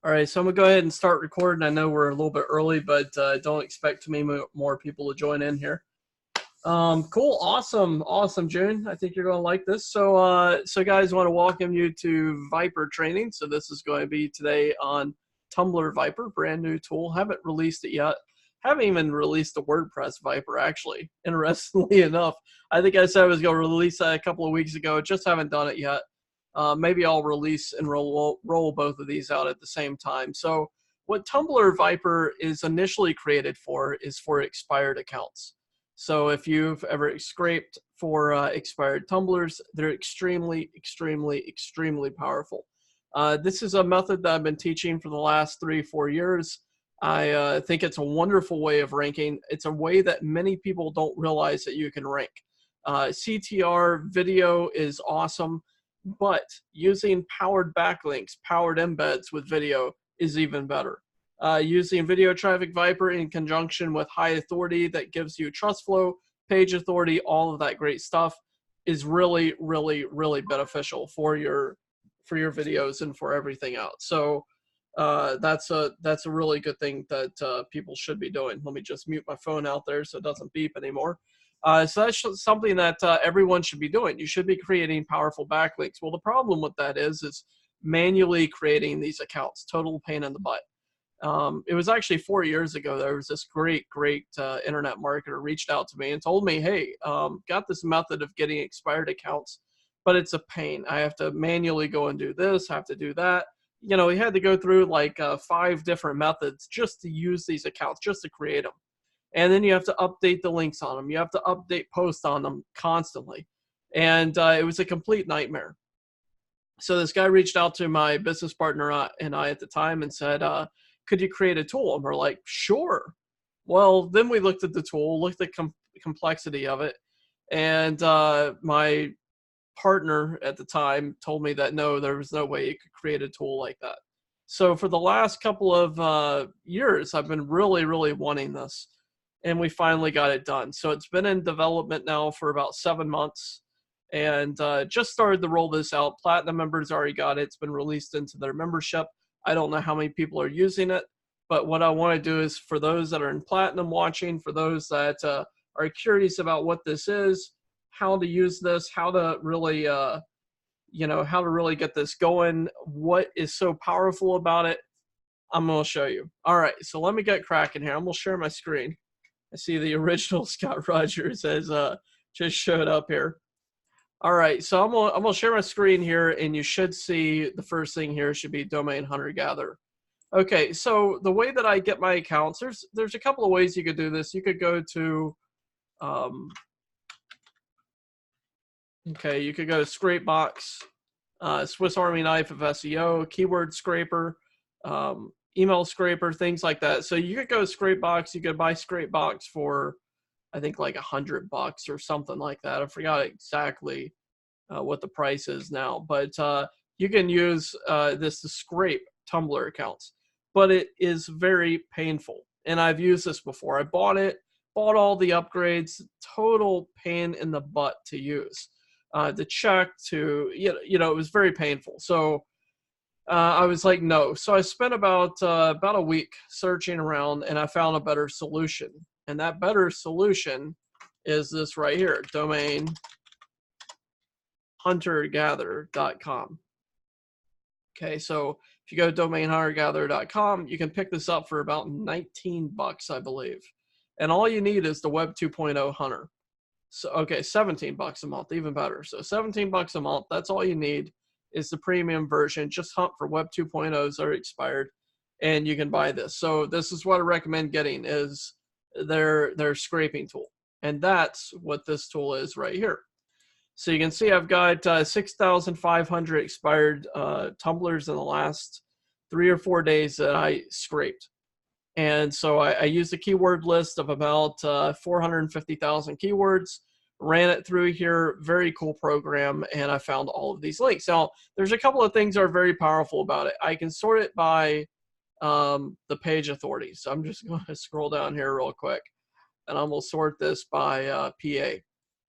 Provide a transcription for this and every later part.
All right, so I'm gonna go ahead and start recording. I know we're a little bit early, but don't expect too many more people to join in here. Cool, awesome, June. I think you're gonna like this. So guys, I want to welcome you to Viper training. So this is going to be today on Tumblr Viper, brand new tool. Haven't released it yet. Haven't even released the WordPress Viper, actually. Interestingly enough, I think I said I was gonna release that a couple of weeks ago. Just haven't done it yet. Maybe I'll release and roll both of these out at the same time. So what Tumblr Viper is initially created for is for expired accounts. So if you've ever scraped for expired tumblers, they're extremely powerful. This is a method that I've been teaching for the last 3-4 years. I think it's a wonderful way of ranking. It's a way that many people don't realize that you can rank. CTR video is awesome, but using powered backlinks, powered embeds with video is even better. Using Video Traffic Viper in conjunction with high authority that gives you trust flow, page authority, all of that great stuff is really beneficial for your videos and for everything else. So that's a really good thing that people should be doing. Let me just mute my phone out there so it doesn't beep anymore. So that's something that everyone should be doing. You should be creating powerful backlinks. Well, the problem with that is manually creating these accounts. Total pain in the butt. It was actually 4 years ago. There was this great internet marketer reached out to me and told me, hey, got this method of getting expired accounts, but it's a pain. I have to manually go and do this, have to do that. You know, he had to go through like 5 different methods just to use these accounts, just to create them. And then you have to update the links on them. You have to update posts on them constantly. And it was a complete nightmare. So this guy reached out to my business partner and I at the time and said, could you create a tool? And we're like, sure. Well, then we looked at the tool, looked at the complexity of it. And my partner at the time told me that no, there was no way you could create a tool like that. So for the last couple of years, I've been really wanting this. And we finally got it done. So it's been in development now for about 7 months, and just started to roll this out. Platinum members already got it. It's been released into their membership. I don't know how many people are using it, but what I want to do is for those that are in Platinum watching, for those that are curious about what this is, how to use this, how to really, how to really get this going, what is so powerful about it, I'm going to show you. All right, so let me get cracking here. I'm going to share my screen. I see the original Scott Rogers has just showed up here. All right, so I'm gonna share my screen here, and you should see the first thing here should be Domain Hunter Gatherer. Okay, so the way that I get my accounts, there's a couple of ways you could do this. You could go to, you could go to Scrapebox, Swiss Army Knife of SEO, Keyword Scraper, Email Scraper, things like that. So you could go to Scrapebox. You could buy Scrapebox for, I think, like $100 or something like that. I forgot exactly what the price is now, but you can use this to scrape Tumblr accounts, but it is very painful. And I've used this before. I bought all the upgrades, total pain in the butt to use, to check, to, it was very painful. So I was like, no. So I spent about a week searching around, and I found a better solution. And that better solution is this right here, domainhuntergatherer.com. Okay, so if you go to domainhuntergatherer.com, you can pick this up for about $19, I believe. And all you need is the Web 2.0 Hunter. So, okay, $17 a month, even better. So $17 a month, that's all you need is the premium version. Just hunt for Web 2.0s that are expired, and you can buy this. So this is what I recommend getting is their scraping tool, and that's what this tool is right here. So you can see I've got 6,500 expired tumblers in the last 3 or 4 days that I scraped. And so I used a keyword list of about 450,000 keywords, ran it through here, very cool program, and I found all of these links. Now, there's a couple of things that are very powerful about it. I can sort it by the page authority. So I'm just going to scroll down here real quick, and I'm going to sort this by PA.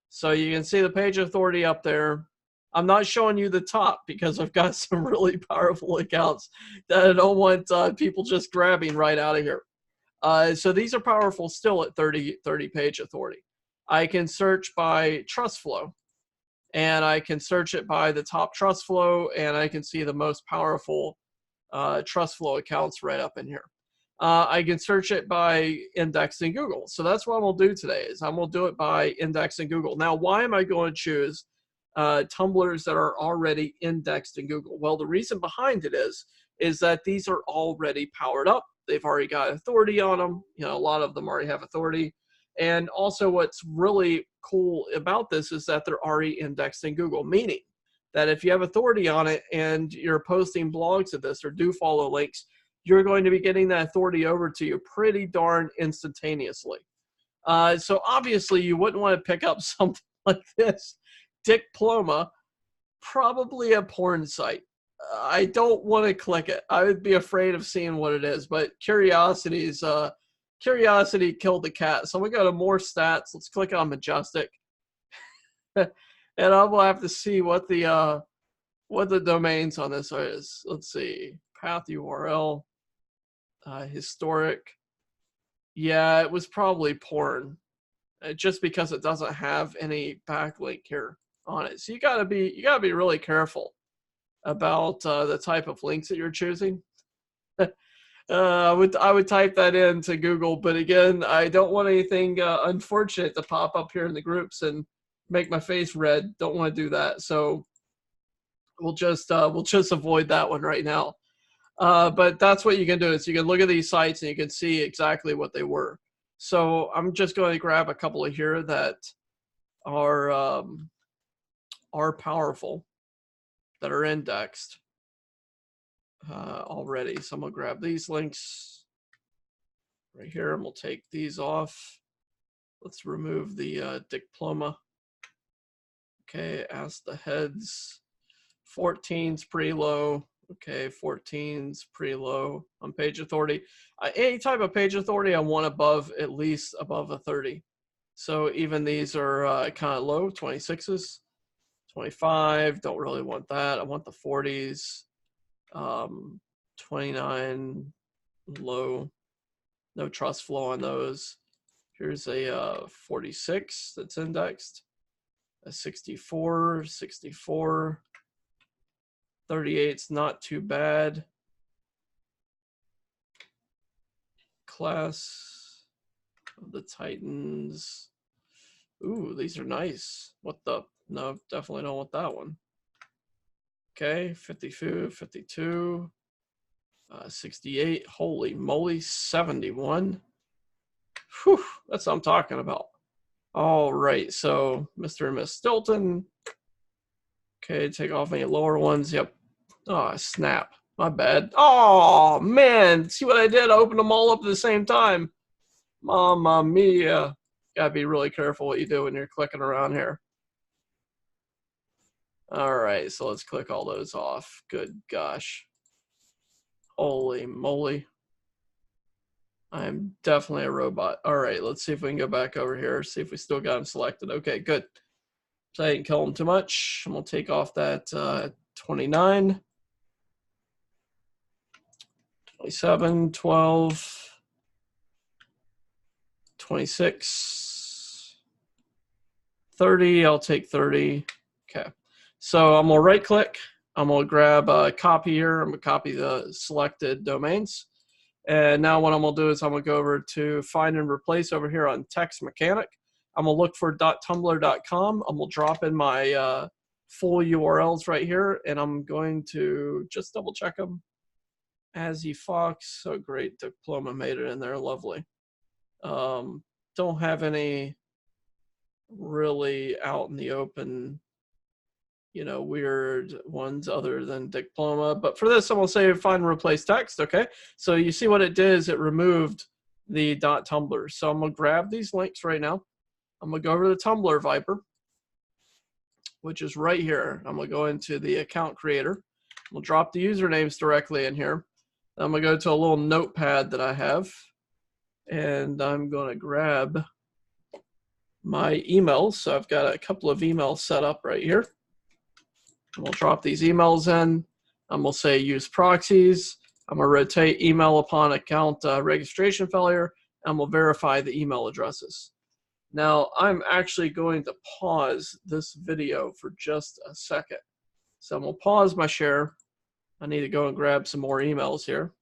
So you can see the page authority up there. I'm not showing you the top because I've got some really powerful accounts that I don't want people just grabbing right out of here. So these are powerful still at 30 page authority. I can search by trust flow, and I can search it by the top trust flow, and I can see the most powerful trust flow accounts right up in here. I can search it by index in Google. So that's what I'm going to do today, is I'm going to do it by index in Google. Now, why am I going to choose Tumblrs that are already indexed in Google? Well, the reason behind it is that these are already powered up. They've already got authority on them. You know, a lot of them already have authority. And also what's really cool about this is that they're already indexed in Google, meaning that if you have authority on it and you're posting blogs of this or do follow links, you're going to be getting that authority over to you pretty darn instantaneously. So obviously you wouldn't want to pick up something like this. Diploma, probably a porn site. I don't want to click it. I would be afraid of seeing what it is, but curiosity killed the cat. So we go to more stats. Let's click on Majestic. And I will have to see what the domains on this is. Let's see. Path URL. Historic. Yeah, it was probably porn. Just because it doesn't have any backlink here on it. So you gotta be really careful about the type of links that you're choosing. I would type that into Google, but again, I don't want anything unfortunate to pop up here in the groups and make my face red. Don't want to do that. So we'll just avoid that one right now. But that's what you can do, is you can look at these sites and you can see exactly what they were. So I'm just going to grab a couple of here that are powerful, that are indexed already. So I'm going to grab these links right here, and we'll take these off. Let's remove the diploma. Okay, ask the heads. 14's pretty low. Okay, 14's pretty low on page authority. Any type of page authority, I want at least above a 30. So even these are kind of low, 26's, 25, don't really want that. I want the 40's, 29, low, no trust flow on those. Here's a 46 that's indexed, a 64, 64. 38's not too bad. Class of the Titans. Ooh, these are nice. What the? No, definitely don't want that one. Okay, 52, 52, 68. Holy moly, 71. Whew, that's what I'm talking about. All right, so Mr. and Miss Stilton. Okay, take off any lower ones. Yep. Oh, snap. My bad. Oh, man. See what I did? I opened them all up at the same time. Mamma mia. Gotta be really careful what you do when you're clicking around here. All right, so let's click all those off. Good gosh. Holy moly. I'm definitely a robot. All right, let's see if we can go back over here, see if we still got them selected. Okay, good. So I didn't kill them too much. I'm going to take off that 29. 27, 12, 26, 30. I'll take 30. Okay. So I'm going to right click. I'm going to grab a copy here. I'm going to copy the selected domains. And now what I'm going to do is I'm going to go over to find and replace over here on text mechanic. I'm going to look for .tumblr.com. I'm going to drop in my full URLs right here. And I'm going to just double check them. Azzy Fox, so great. Diploma made it in there, lovely. Don't have any really out in the open, you know, weird ones other than Diploma. But for this, I'm gonna say find and replace text. Okay, so you see what it did is it removed the .tumblr. So I'm gonna grab these links right now. I'm gonna go over to the Tumblr Viper, which is right here. I'm gonna go into the account creator. We'll drop the usernames directly in here. I'm going to go to a little notepad that I have, and I'm going to grab my emails. So I've got a couple of emails set up right here. We'll drop these emails in. We'll say use proxies. I'm going to rotate email upon account registration failure, and we'll verify the email addresses. Now, I'm actually going to pause this video for just a second. So I'm going to pause my share. I need to go and grab some more emails here.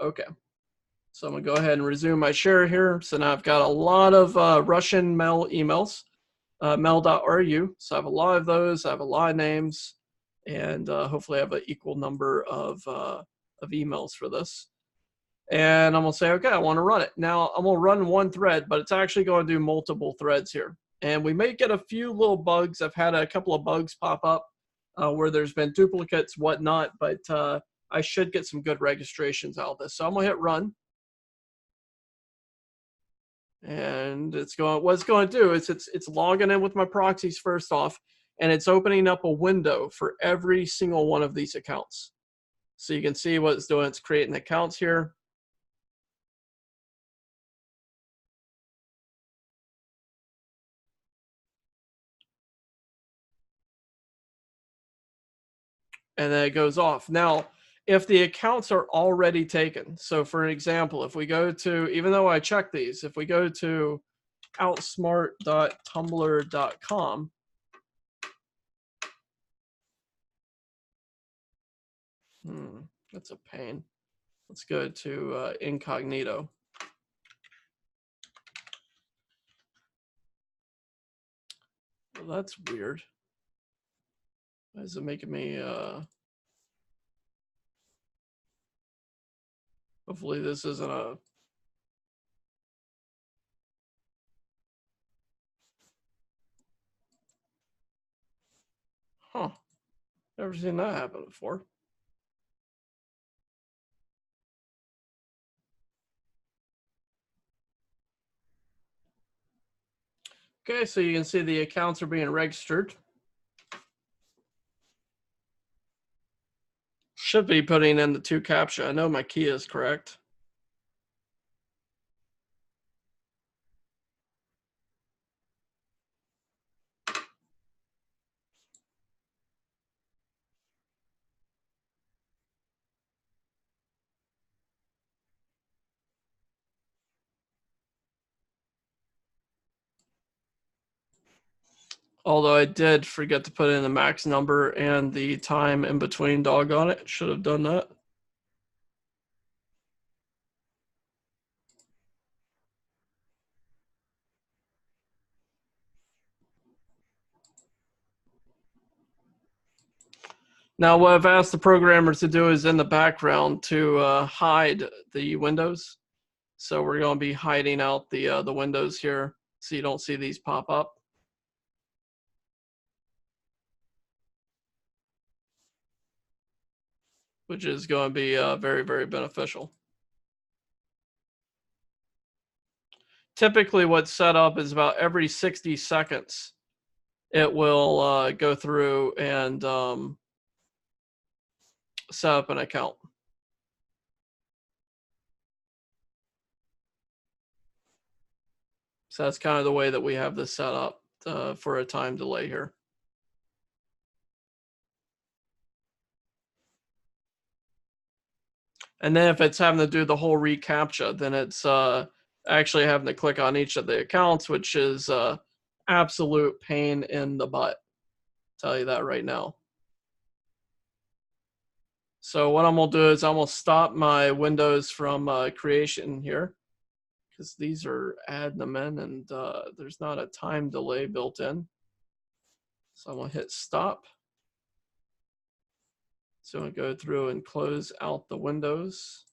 Okay. So I'm going to go ahead and resume my share here. So now I've got a lot of Russian mail emails, mail.ru. So I have a lot of those. I have a lot of names. And hopefully I have an equal number of emails for this. And I'm going to say, okay, I want to run it. Now, I'm going to run one thread, but it's actually going to do multiple threads here. And we may get a few little bugs. I've had a couple of bugs pop up where there's been duplicates, whatnot, but I should get some good registrations out of this. So I'm going to hit run. And it's going, what it's going to do is it's logging in with my proxies first off, and it's opening up a window for every single one of these accounts. So you can see what it's doing. It's creating accounts here. And then it goes off. Now, if the accounts are already taken, so for an example, if we go to, even though I check these, if we go to outsmart.tumblr.com, that's a pain. Let's go to incognito. Well, that's weird. Why is it making me, hopefully this isn't a, huh, never seen that happen before. Okay, so you can see the accounts are being registered. Should be putting in the 2 CAPTCHA. I know my key is correct. Although I did forget to put in the max number and the time in between, doggone it. Should have done that. Now, what I've asked the programmers to do is in the background to hide the windows. So we're going to be hiding out the windows here so you don't see these pop up. Which is going to be very, very beneficial. Typically what's set up is about every 60 seconds, it will go through and set up an account. So that's kind of the way that we have this set up for a time delay here. And then if it's having to do the whole reCAPTCHA, then it's actually having to click on each of the accounts, which is absolute pain in the butt. I'll tell you that right now. So what I'm going to do is I'm going to stop my windows from creation here, because these are adding them in and there's not a time delay built in. So I'm going to hit stop. So I'm going to go through and close out the windows.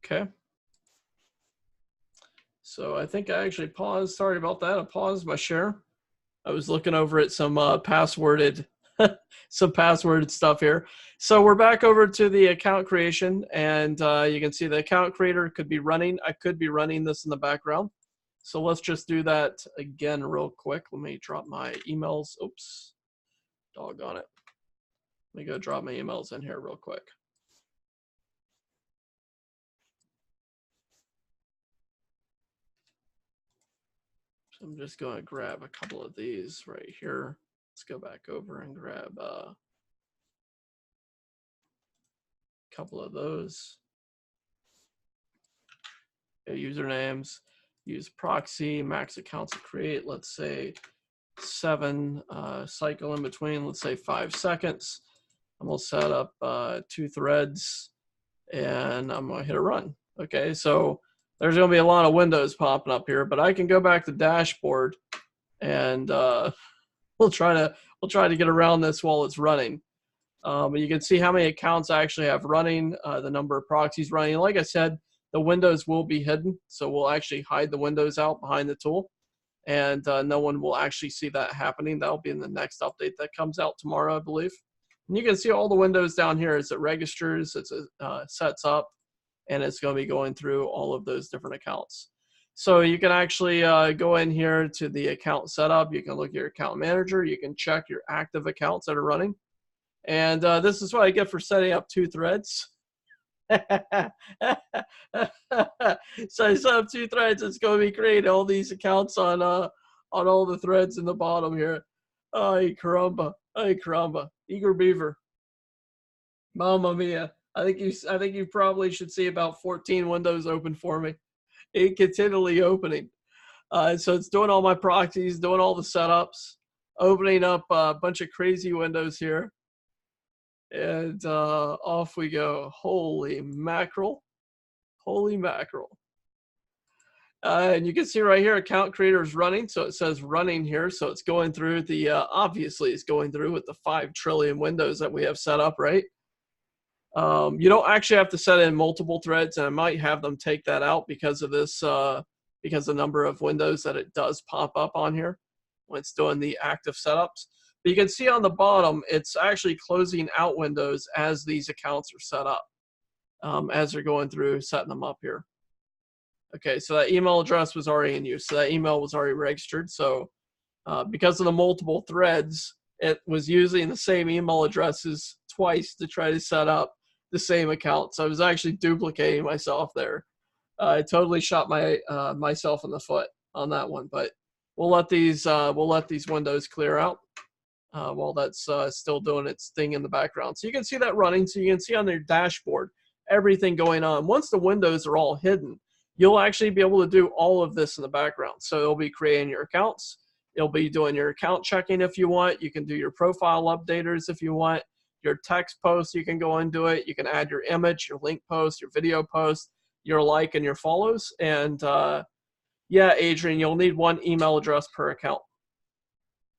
Okay. So I think I actually paused. Sorry about that. I paused my share. I was looking over at some passworded some passworded stuff here. So we're back over to the account creation, and you can see the account creator could be running. I could be running this in the background. So let's just do that again real quick. Let me drop my emails. Oops, doggone it. Let me go drop my emails in here real quick. So I'm just going to grab a couple of these right here. Let's go back over and grab a couple of those. Usernames, use proxy, max accounts to create, let's say 7, cycle in between, let's say 5 seconds. I'm going to set up 2 threads and I'm going to hit a run. Okay, so there's going to be a lot of windows popping up here, but I can go back to dashboard and we'll try to get around this while it's running. But you can see how many accounts I actually have running, the number of proxies running. Like I said, the windows will be hidden, so we'll actually hide the windows out behind the tool, and no one will actually see that happening. That'll be in the next update that comes out tomorrow, I believe. And you can see all the windows down here as it registers, it sets up, and it's going to be going through all of those different accounts. So you can actually go in here to the account setup. You can look at your account manager. You can check your active accounts that are running. And this is what I get for setting up 2 threads. So I set up 2 threads. It's going to be creating all these accounts on all the threads in the bottom here. Ay caramba, ay caramba, eager beaver. Mamma mia! I think you probably should see about 14 windows open for me. It continually opening. So it's doing all my proxies, doing all the setups, opening up a bunch of crazy windows here. And off we go. Holy mackerel. Holy mackerel. And you can see right here, account creator is running. So it says running here. So it's going through the, obviously it's going through with the 5 trillion windows that we have set up, right? You don't actually have to set in multiple threads, and I might have them take that out because of this, because the number of windows that it does pop up on here when it's doing the active setups. But you can see on the bottom, it's actually closing out windows as these accounts are set up, as they're going through setting them up here. Okay, so that email address was already in use. So that email was already registered. So because of the multiple threads, it was using the same email addresses twice to try to set up the same account. So I was actually duplicating myself there. I totally shot myself in the foot on that one. But we'll let these windows clear out while that's still doing its thing in the background. So you can see that running. So you can see on their dashboard everything going on. Once the windows are all hidden, you'll actually be able to do all of this in the background. So it'll be creating your accounts. It'll be doing your account checking if you want. You can do your profile updaters if you want. Your text posts, you can go and do it. You can add your image, your link post, your video post, your like, and your follows. And yeah, Adrian, you'll need 1 email address per account.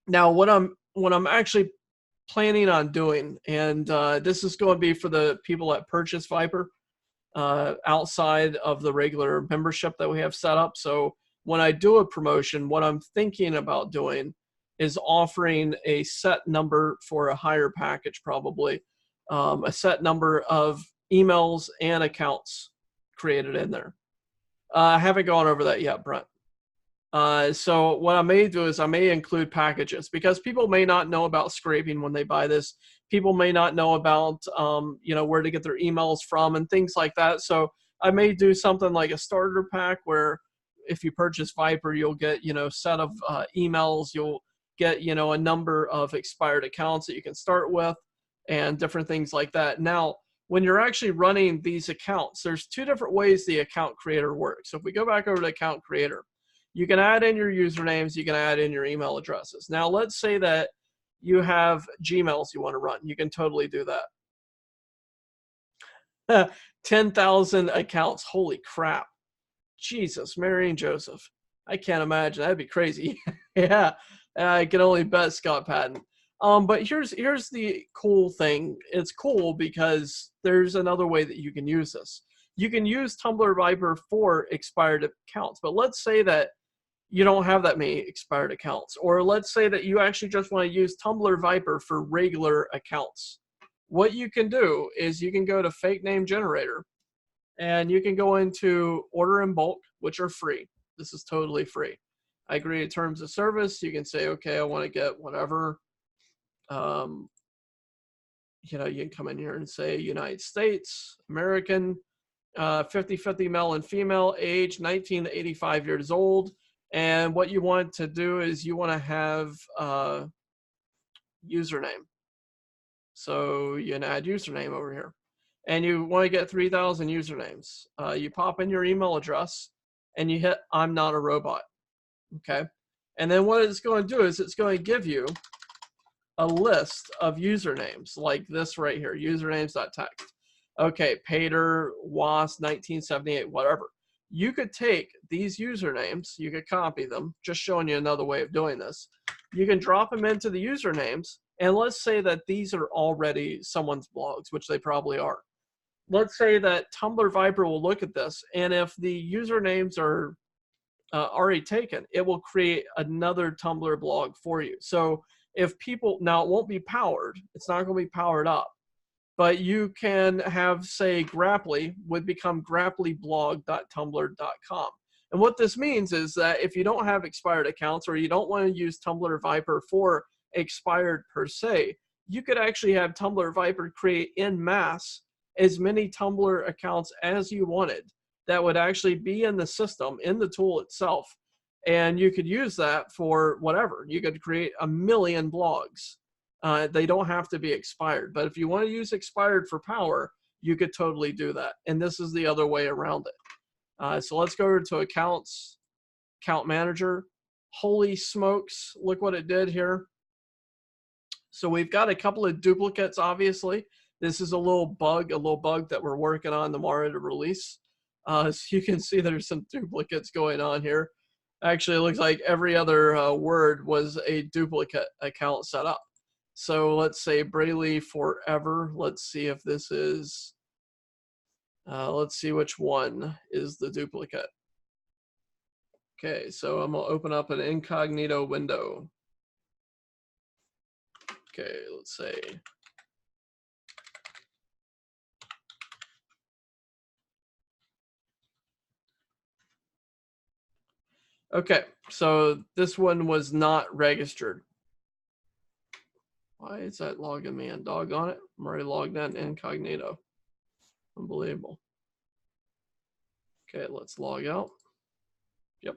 Now, what I'm actually planning on doing, and this is going to be for the people that purchase Viper outside of the regular membership that we have set up. So when I do a promotion, what I'm thinking about doing is offering a set number for a higher package, probably a set number of emails and accounts created in there. I haven't gone over that yet, Brent. So what I may do is I may include packages, because people may not know about scraping when they buy this. People may not know about, you know, where to get their emails from and things like that. So I may do something like a starter pack where if you purchase Viper, you'll get, you know, a set of emails. You'll get, you know, a number of expired accounts that you can start with and different things like that. Now, when you're actually running these accounts, there's 2 different ways the account creator works. So if we go back over to account creator, you can add in your usernames, you can add in your email addresses. Now, let's say that you have Gmails you want to run. You can totally do that. 10,000 accounts. Holy crap. Jesus, Mary and Joseph. I can't imagine. That'd be crazy. Yeah, I can only bet Scott Patton. But here's the cool thing. It's cool because there's another way that you can use this. You can use Tumblr Viper for expired accounts. But let's say that you don't have that many expired accounts. Or let's say that you actually just want to use Tumblr Viper for regular accounts. What you can do is you can go to Fake Name Generator, and you can go into Order in Bulk, which are free. This is totally free. I agree to terms of service. You can say, okay, I want to get whatever. You know, you can come in here and say United States, American, 50-50 male and female, age 19 to 85 years old. And what you want to do is you want to have username. So you can add username over here. And you want to get 3,000 usernames. You pop in your email address and you hit I'm not a robot. Okay. And then what it's going to do is it's going to give you a list of usernames like this right here, usernames.txt. Okay, Pater, WAS, 1978, whatever. You could take these usernames, you could copy them, just showing you another way of doing this. You can drop them into the usernames, and let's say that these are already someone's blogs, which they probably are. Let's say that Tumblr Viper will look at this, and if the usernames are already taken, it will create another Tumblr blog for you. So if people, now it won't be powered, it's not going to be powered up, but you can have, say, Grapply would become grapplyblog.tumblr.com. And what this means is that if you don't have expired accounts or you don't want to use Tumblr Viper for expired per se, you could actually have Tumblr Viper create en masse as many Tumblr accounts as you wanted that would actually be in the system, in the tool itself. And you could use that for whatever. You could create 1 million blogs. They don't have to be expired. But if you want to use expired for power, you could totally do that. And this is the other way around it. So let's go to accounts, account manager. Holy smokes, look what it did here. So we've got a couple of duplicates, obviously. This is a little bug that we're working on tomorrow to release. So you can see there's some duplicates going on here. Actually, it looks like every other word was a duplicate account set up. So let's say Brayley Forever. Let's see if this is, let's see which one is the duplicate. Okay, so I'm gonna open up an incognito window. Okay, let's say. Okay, so this one was not registered. Why is that logging me in? Doggone it. I'm already logged in incognito. Unbelievable. Okay, let's log out. Yep.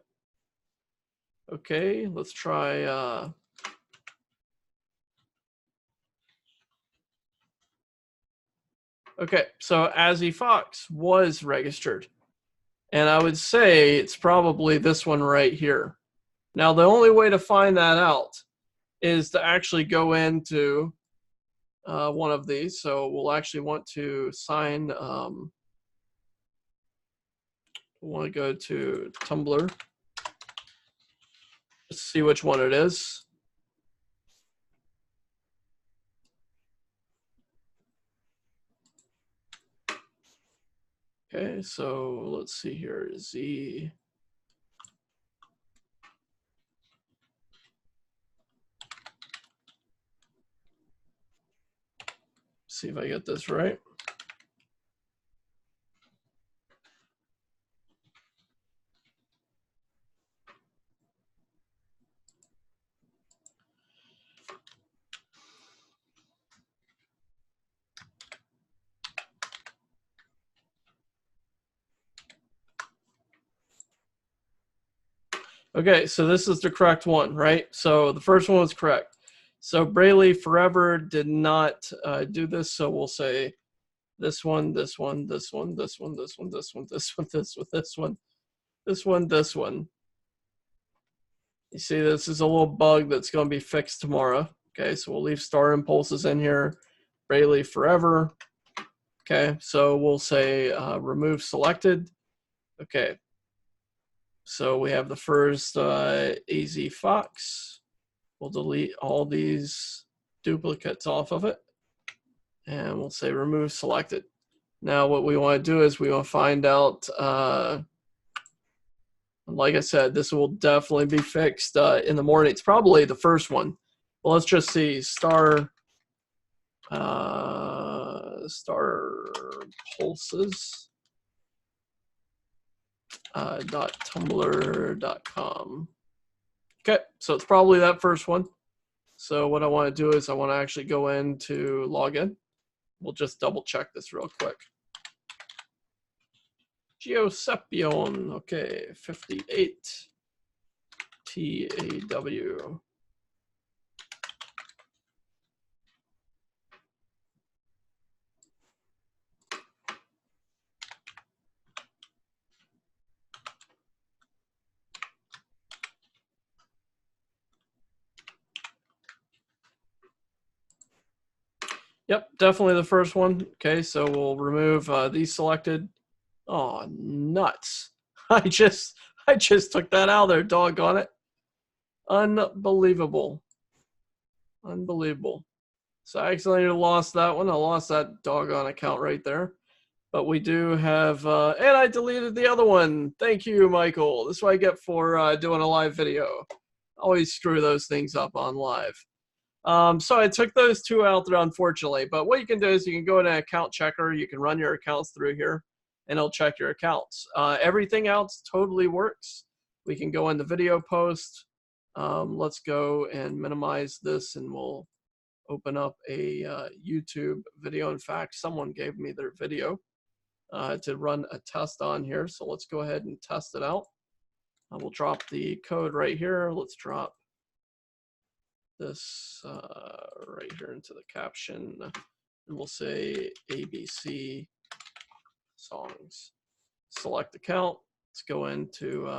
Okay, let's try okay, so Azzy Fox was registered. And I would say it's probably this one right here. Now, the only way to find that out is to actually go into one of these. So we'll actually want to sign, we'll want to go to Tumblr. Let's see which one it is. Okay, so let's see here, Z. See if I get this right. Okay, so this is the correct one, right? So the first one was correct. So Brayley Forever did not do this, so we'll say this one, this one, this one, this one, this one, this one, this one, this one, this one, this one, this one. You see, this is a little bug that's going to be fixed tomorrow. Okay, so we'll leave star impulses in here. Brayley Forever. Okay, so we'll say remove selected. Okay, so we have the first AZ Fox. We'll delete all these duplicates off of it. And we'll say remove selected. Now what we want to do is we want to find out, like I said, this will definitely be fixed in the morning. It's probably the first one. Well, let's just see, star pulses. .tumblr.com. Okay, so it's probably that first one. So what I want to do is I want to actually go into login. We'll just double check this real quick. Geosepion, okay, 58 TAW. Yep, definitely the first one. Okay, so we'll remove these selected. Oh, nuts. I just took that out of there, doggone it. Unbelievable. Unbelievable. So I accidentally lost that one. I lost that doggone account right there. But we do have, and I deleted the other one. Thank you, Michael. This is what I get for doing a live video. Always screw those things up on live. So I took those two out there, unfortunately. But what you can do is you can go in an account checker. You can run your accounts through here, and it'll check your accounts. Everything else totally works. We can go in the video post. Let's go and minimize this, and we'll open up a YouTube video. In fact, someone gave me their video to run a test on here. So let's go ahead and test it out. We'll drop the code right here. Let's drop this right here into the caption, and we'll say ABC songs. Select account. Let's go into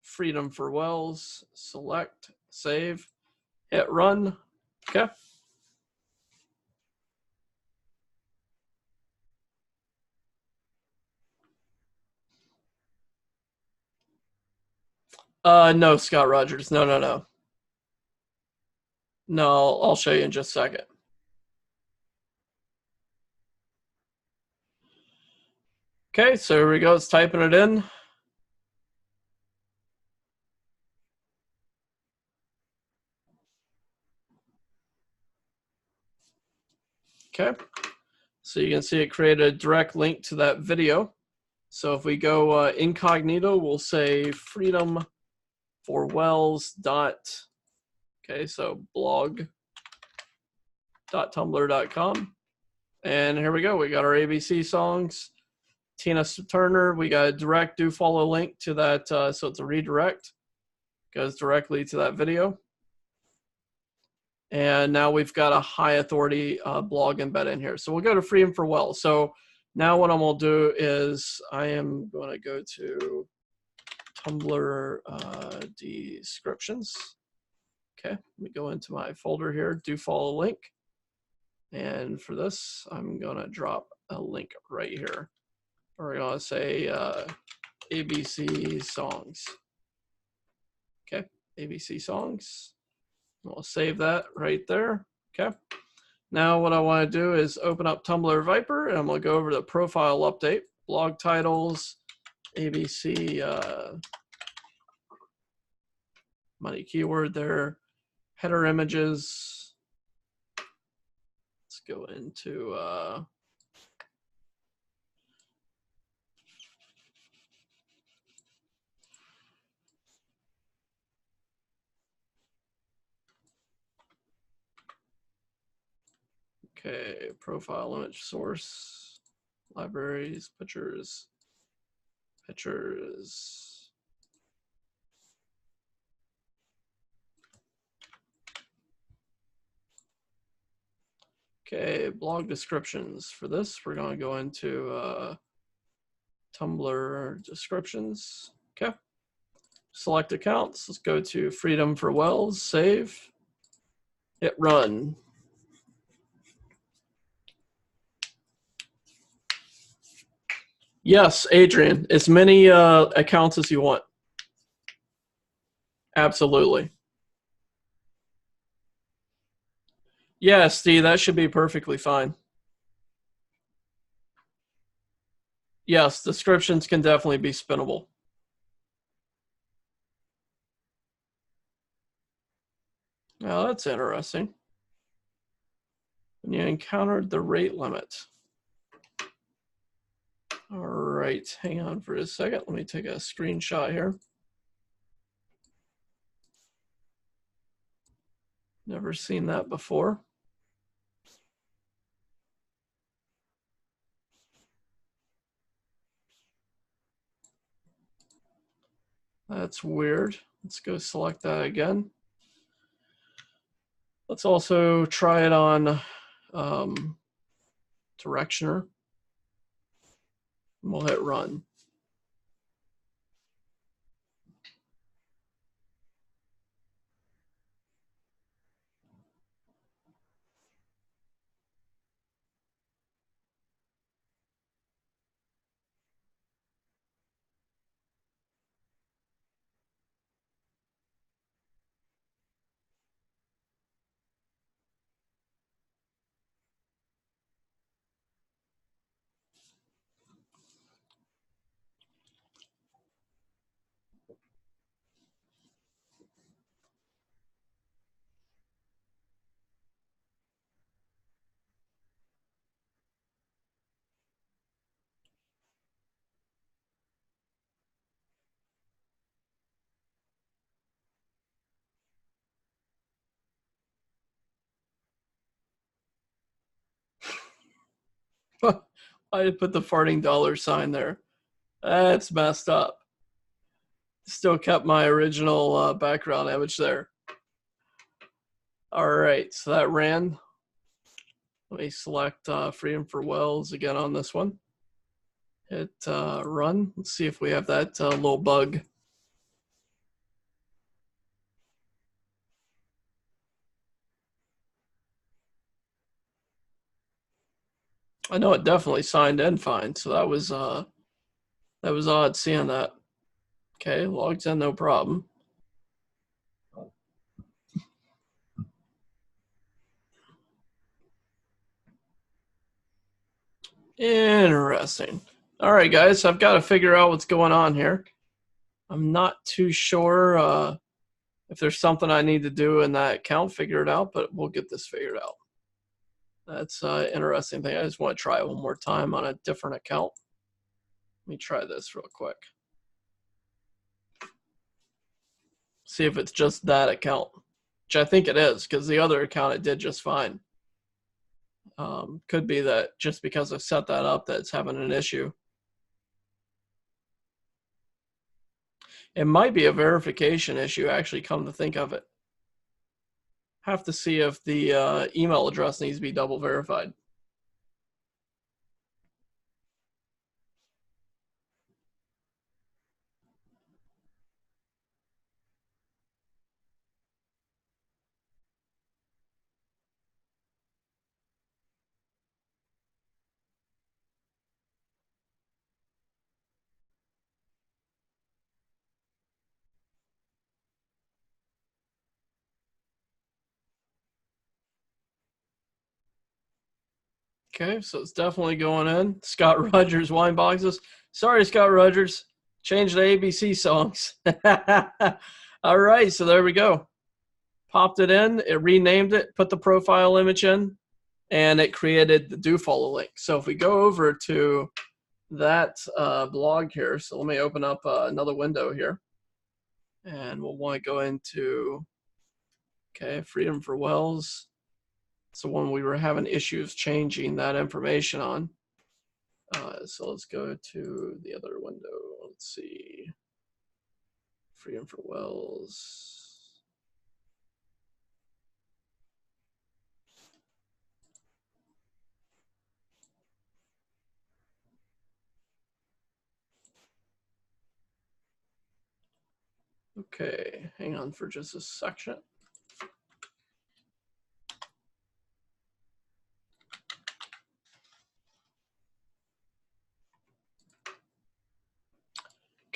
Freedom for Wells. Select, save, hit run. Okay. No, Scott Rogers. No. No, I'll show you in just a second. Okay, so here we go. It's typing it in. Okay, so you can see it created a direct link to that video. So if we go incognito, we'll say freedom for wells dot, okay, so blog.tumblr.com. And here we go. We got our ABC songs. Tina Turner, we got a direct do follow link to that. So it's a redirect. Goes directly to that video. And now we've got a high authority blog embed in here. So we'll go to Freedom for Wells. So now what I'm going to do is I am going to go to Tumblr descriptions. Okay, let me go into my folder here, do follow link. And for this, I'm going to drop a link right here. We're going to say ABC songs. Okay, ABC songs. We'll save that right there. Okay. Now what I want to do is open up Tumblr Viper, and I'm going to go over to the profile update, blog titles, ABC money keyword there, header images. Let's go into okay, profile image source, libraries, pictures. Okay, blog descriptions. For this, we're going to go into Tumblr descriptions. Okay. Select accounts. Let's go to Freedom for Wells, save, hit run. Yes, Adrian, as many accounts as you want. Absolutely. Yeah, Steve, that should be perfectly fine. Yes, descriptions can definitely be spinnable. Now that's interesting. When you encountered the rate limit. All right, hang on for a second. Let me take a screenshot here. Never seen that before. That's weird. Let's go select that again. Let's also try it on Directioner. And we'll hit run. I put the farting $sign there. That's messed up. Still kept my original background image there. All right, so that ran. Let me select Freedom for Wells again on this one. Hit run. Let's see if we have that little bug. I know it definitely signed in fine, so that was odd seeing that. Okay, logs in, no problem. Interesting. All right, guys, I've got to figure out what's going on here. I'm not too sure if there's something I need to do in that account, figure it out, but we'll get this figured out. That's an interesting thing. I just want to try it one more time on a different account. Let me try this real quick. See if it's just that account, which I think it is, because the other account it did just fine. Could be that just because I set that up that it's having an issue. It might be a verification issue, actually, come to think of it. Have to see if the email address needs to be double verified. Okay, so it's definitely going in. Scott Rogers wine boxes. Sorry, Scott Rogers. Change the ABC songs. All right, so there we go. Popped it in, it renamed it, put the profile image in, and it created the do follow link. So if we go over to that blog here, so let me open up another window here, and we'll want to go into, okay, Freedom for Wells. It's the one we were having issues changing that information on. So let's go to the other window. Let's see. Freedom for Wells. Okay, hang on for just a section.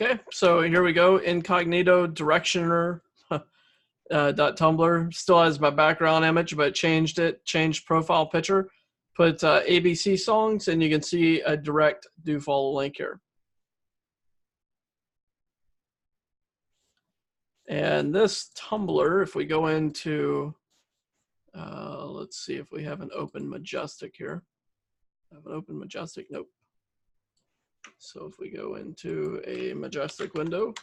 Okay, so here we go. Incognito Directioner .tumblr still has my background image, but changed profile picture, put ABC songs, and you can see a direct do follow link here. And this Tumblr, if we go into, let's see if we have an open Majestic here. Have an open Majestic? Nope. So if we go into a Majestic window,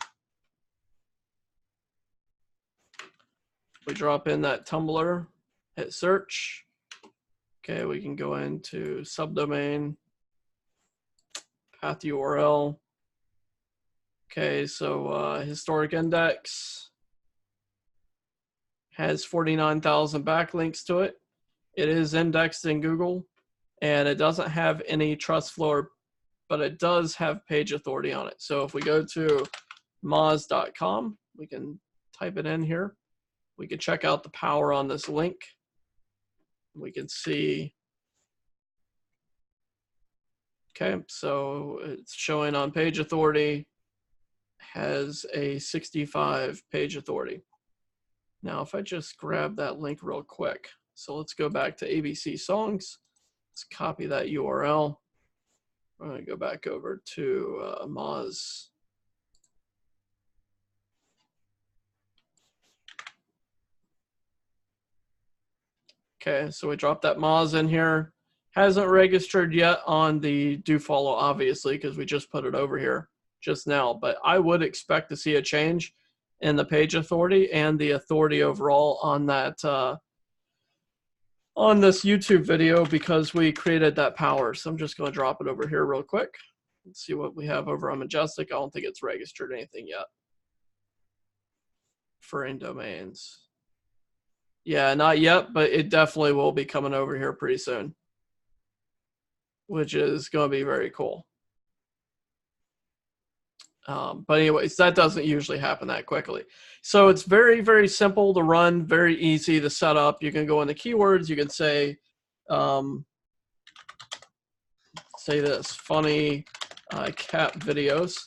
we drop in that Tumblr, hit search. Okay, we can go into subdomain, path URL. Okay, so historic index has 49,000 backlinks to it. It is indexed in Google, and it doesn't have any trust flow, but it does have page authority on it. So if we go to moz.com, we can type it in here. We can check out the power on this link. We can see, okay, so it's showing on page authority, has a 65 page authority. Now, if I just grab that link real quick, so let's go back to ABC Songs. Let's copy that URL. I'm going to go back over to Moz. Okay, so we dropped that Moz in here. Hasn't registered yet on the do follow, obviously, because we just put it over here just now. But I would expect to see a change in the page authority and the authority overall on that on this YouTube video, because we created that power. So I'm just going to drop it over here real quick. Let's see what we have over on Majestic. I don't think it's registered anything yet. Foreign domains. Yeah, not yet, but it definitely will be coming over here pretty soon, which is going to be very cool. But anyways, that doesn't usually happen that quickly. So it's very, very simple to run, very easy to set up. You can go into keywords. You can say this, funny cat videos.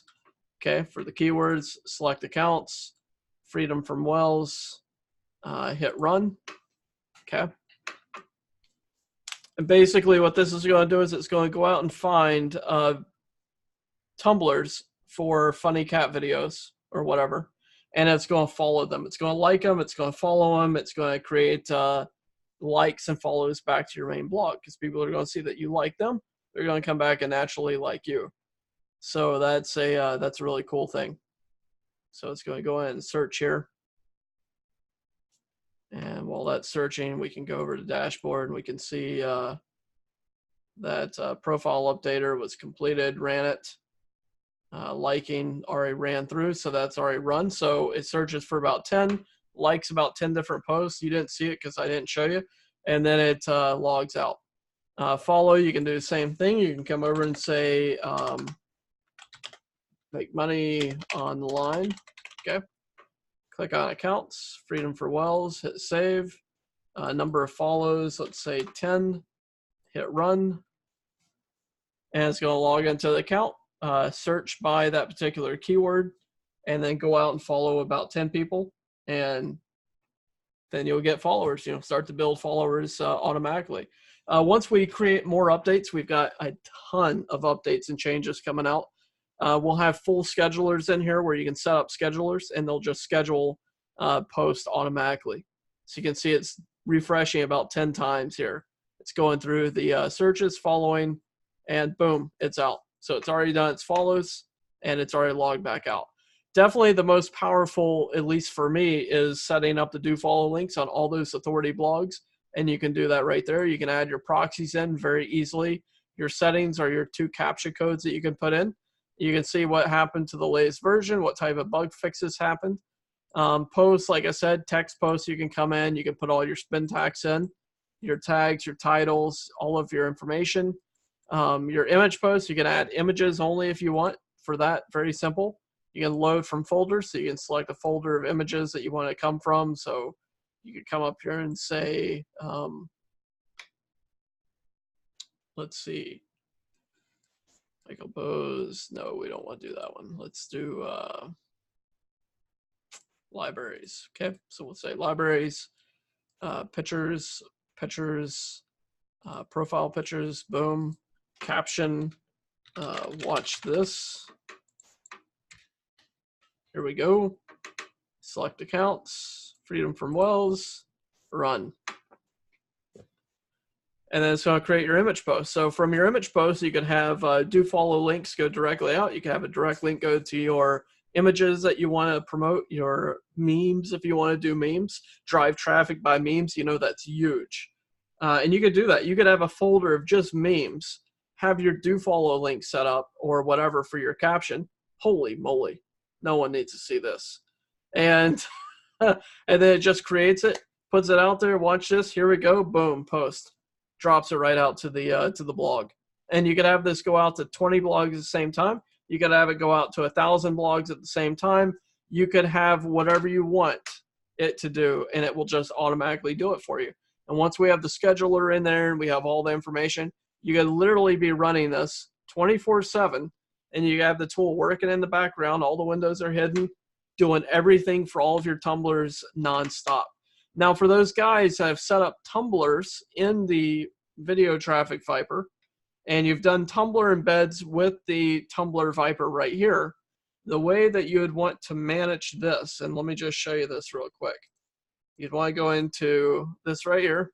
Okay, for the keywords, select accounts, freedom from Wells, hit run. Okay. And basically what this is going to do is it's going to go out and find Tumblrs for funny cat videos or whatever, and it's going to follow them. It's going to like them. It's going to follow them. It's going to create likes and follows back to your main blog, because people are going to see that you like them. They're going to come back and naturally like you. So that's a really cool thing. So it's going to go in and search here. And while that's searching, we can go over to dashboard and we can see that profile updater was completed, ran it. Liking already ran through, so that's already run. So it searches for about 10, likes about 10 different posts. You didn't see it because I didn't show you. And then it logs out. Follow, you can do the same thing. You can come over and say, make money on the line. Okay. Click on accounts, freedom for Wells, hit save. Number of follows, let's say 10, hit run. And it's going to log into the account. Search by that particular keyword, and then go out and follow about 10 people, and then you'll get followers. Start to build followers automatically. Once we create more updates, we've got a ton of updates and changes coming out. We'll have full schedulers in here where you can set up schedulers, and they'll just schedule posts automatically. So you can see it's refreshing about 10 times here. It's going through the searches, following, and boom, it's out. So it's already done its follows, and it's already logged back out. Definitely the most powerful, at least for me, is setting up the do follow links on all those authority blogs. And you can do that right there. You can add your proxies in very easily. Your settings are your 2 CAPTCHA codes that you can put in. You can see what happened to the latest version, what type of bug fixes happened. Posts, like I said, text posts, you can come in. You can put all your spin tags in, your tags, your titles, all of your information. Your image posts, you can add images only if you want. For that, very simple. You can load from folders, so you can select a folder of images that you want to come from. So you could come up here and say, let's see, Michael Bose. No, we don't want to do that one. Let's do libraries. Okay, so we'll say libraries, pictures, profile pictures, boom, caption, watch this. Here we go. Select accounts, freedom from Wells, run. and then it's going to create your image post. So from your image post, you can have do follow links go directly out. You can have a direct link go to your images that you want to promote, your memes if you want to do memes, drive traffic by memes. You know, that's huge. And you could do that. You could have a folder of just memes, have your do follow link set up or whatever for your caption. Holy moly, no one needs to see this. And and then it just creates it, puts it out there. Watch this. Here we go. Boom. Post. Drops it right out to the blog. And you could have this go out to 20 blogs at the same time. You could have it go out to 1,000 blogs at the same time. You could have whatever you want it to do, and it will just automatically do it for you. And once we have the scheduler in there and we have all the information, you can literally be running this 24/7, and you have the tool working in the background. All the windows are hidden, doing everything for all of your Tumblrs nonstop. Now, for those guys that have set up Tumblrs in the Video Traffic Viper, and you've done Tumblr embeds with the Tumblr Viper right here, the way that you would want to manage this, and let me just show you this real quick. You'd want to go into this right here,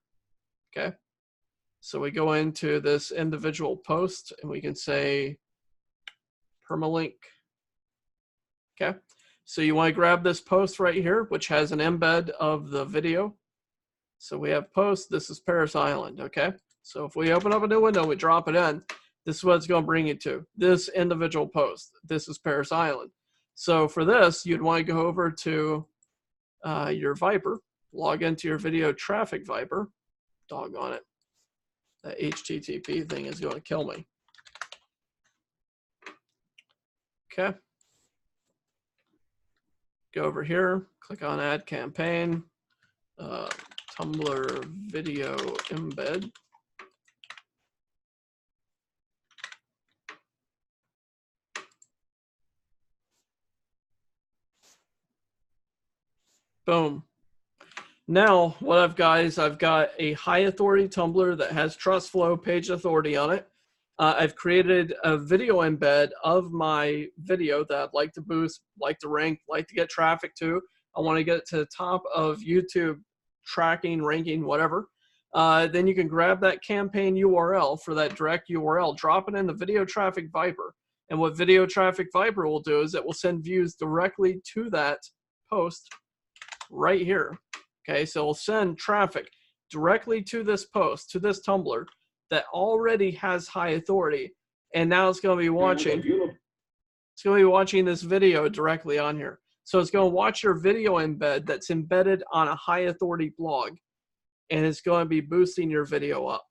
okay? So we go into this individual post, and we can say permalink, okay? So you want to grab this post right here, which has an embed of the video. So we have post, this is Paris Island, okay? So if we open up a new window, we drop it in, this is what it's going to bring you to. This individual post, this is Paris Island. So for this, you'd want to go over to your Viper, log into your Video Traffic Viper. Doggone it. That HTTP thing is going to kill me. Okay. Go over here, click on Add Campaign, Tumblr Video Embed. Boom. Now, what I've got is I've got a high authority Tumblr that has trust flow page authority on it. I've created a video embed of my video that I'd like to boost, like to rank, like to get traffic to. I want to get it to the top of YouTube tracking, ranking, whatever. Then you can grab that campaign URL for that direct URL, drop it in the Video Traffic Viper. And what Video Traffic Viper will do is it will send views directly to that post right here. Okay, so it'll send traffic directly to this post, to this Tumblr that already has high authority, and now it's going to be watching. It's going to be watching this video directly on here. So it's going to watch your video embed that's embedded on a high authority blog, and it's going to be boosting your video up.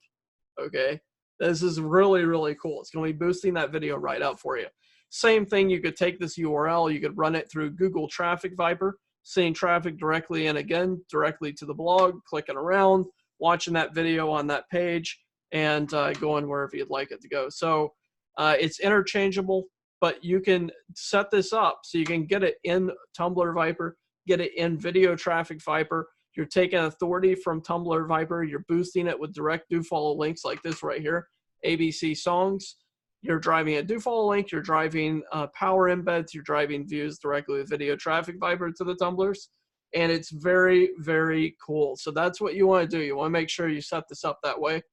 Okay, this is really, really cool. It's going to be boosting that video right up for you. Same thing, you could take this URL, you could run it through Google Traffic Viper, seeing traffic directly and again directly to the blog, clicking around, watching that video on that page, and going wherever you'd like it to go. So it's interchangeable, but you can set this up so you can get it in Tumblr Viper, get it in Video Traffic Viper. You're taking authority from Tumblr Viper, you're boosting it with direct do follow links like this right here, ABC songs. You're driving a do follow link, you're driving power embeds, you're driving views directly with Video Traffic Viper to the Tumblrs, and it's very, very cool. So that's what you want to do. You want to make sure you set this up that way.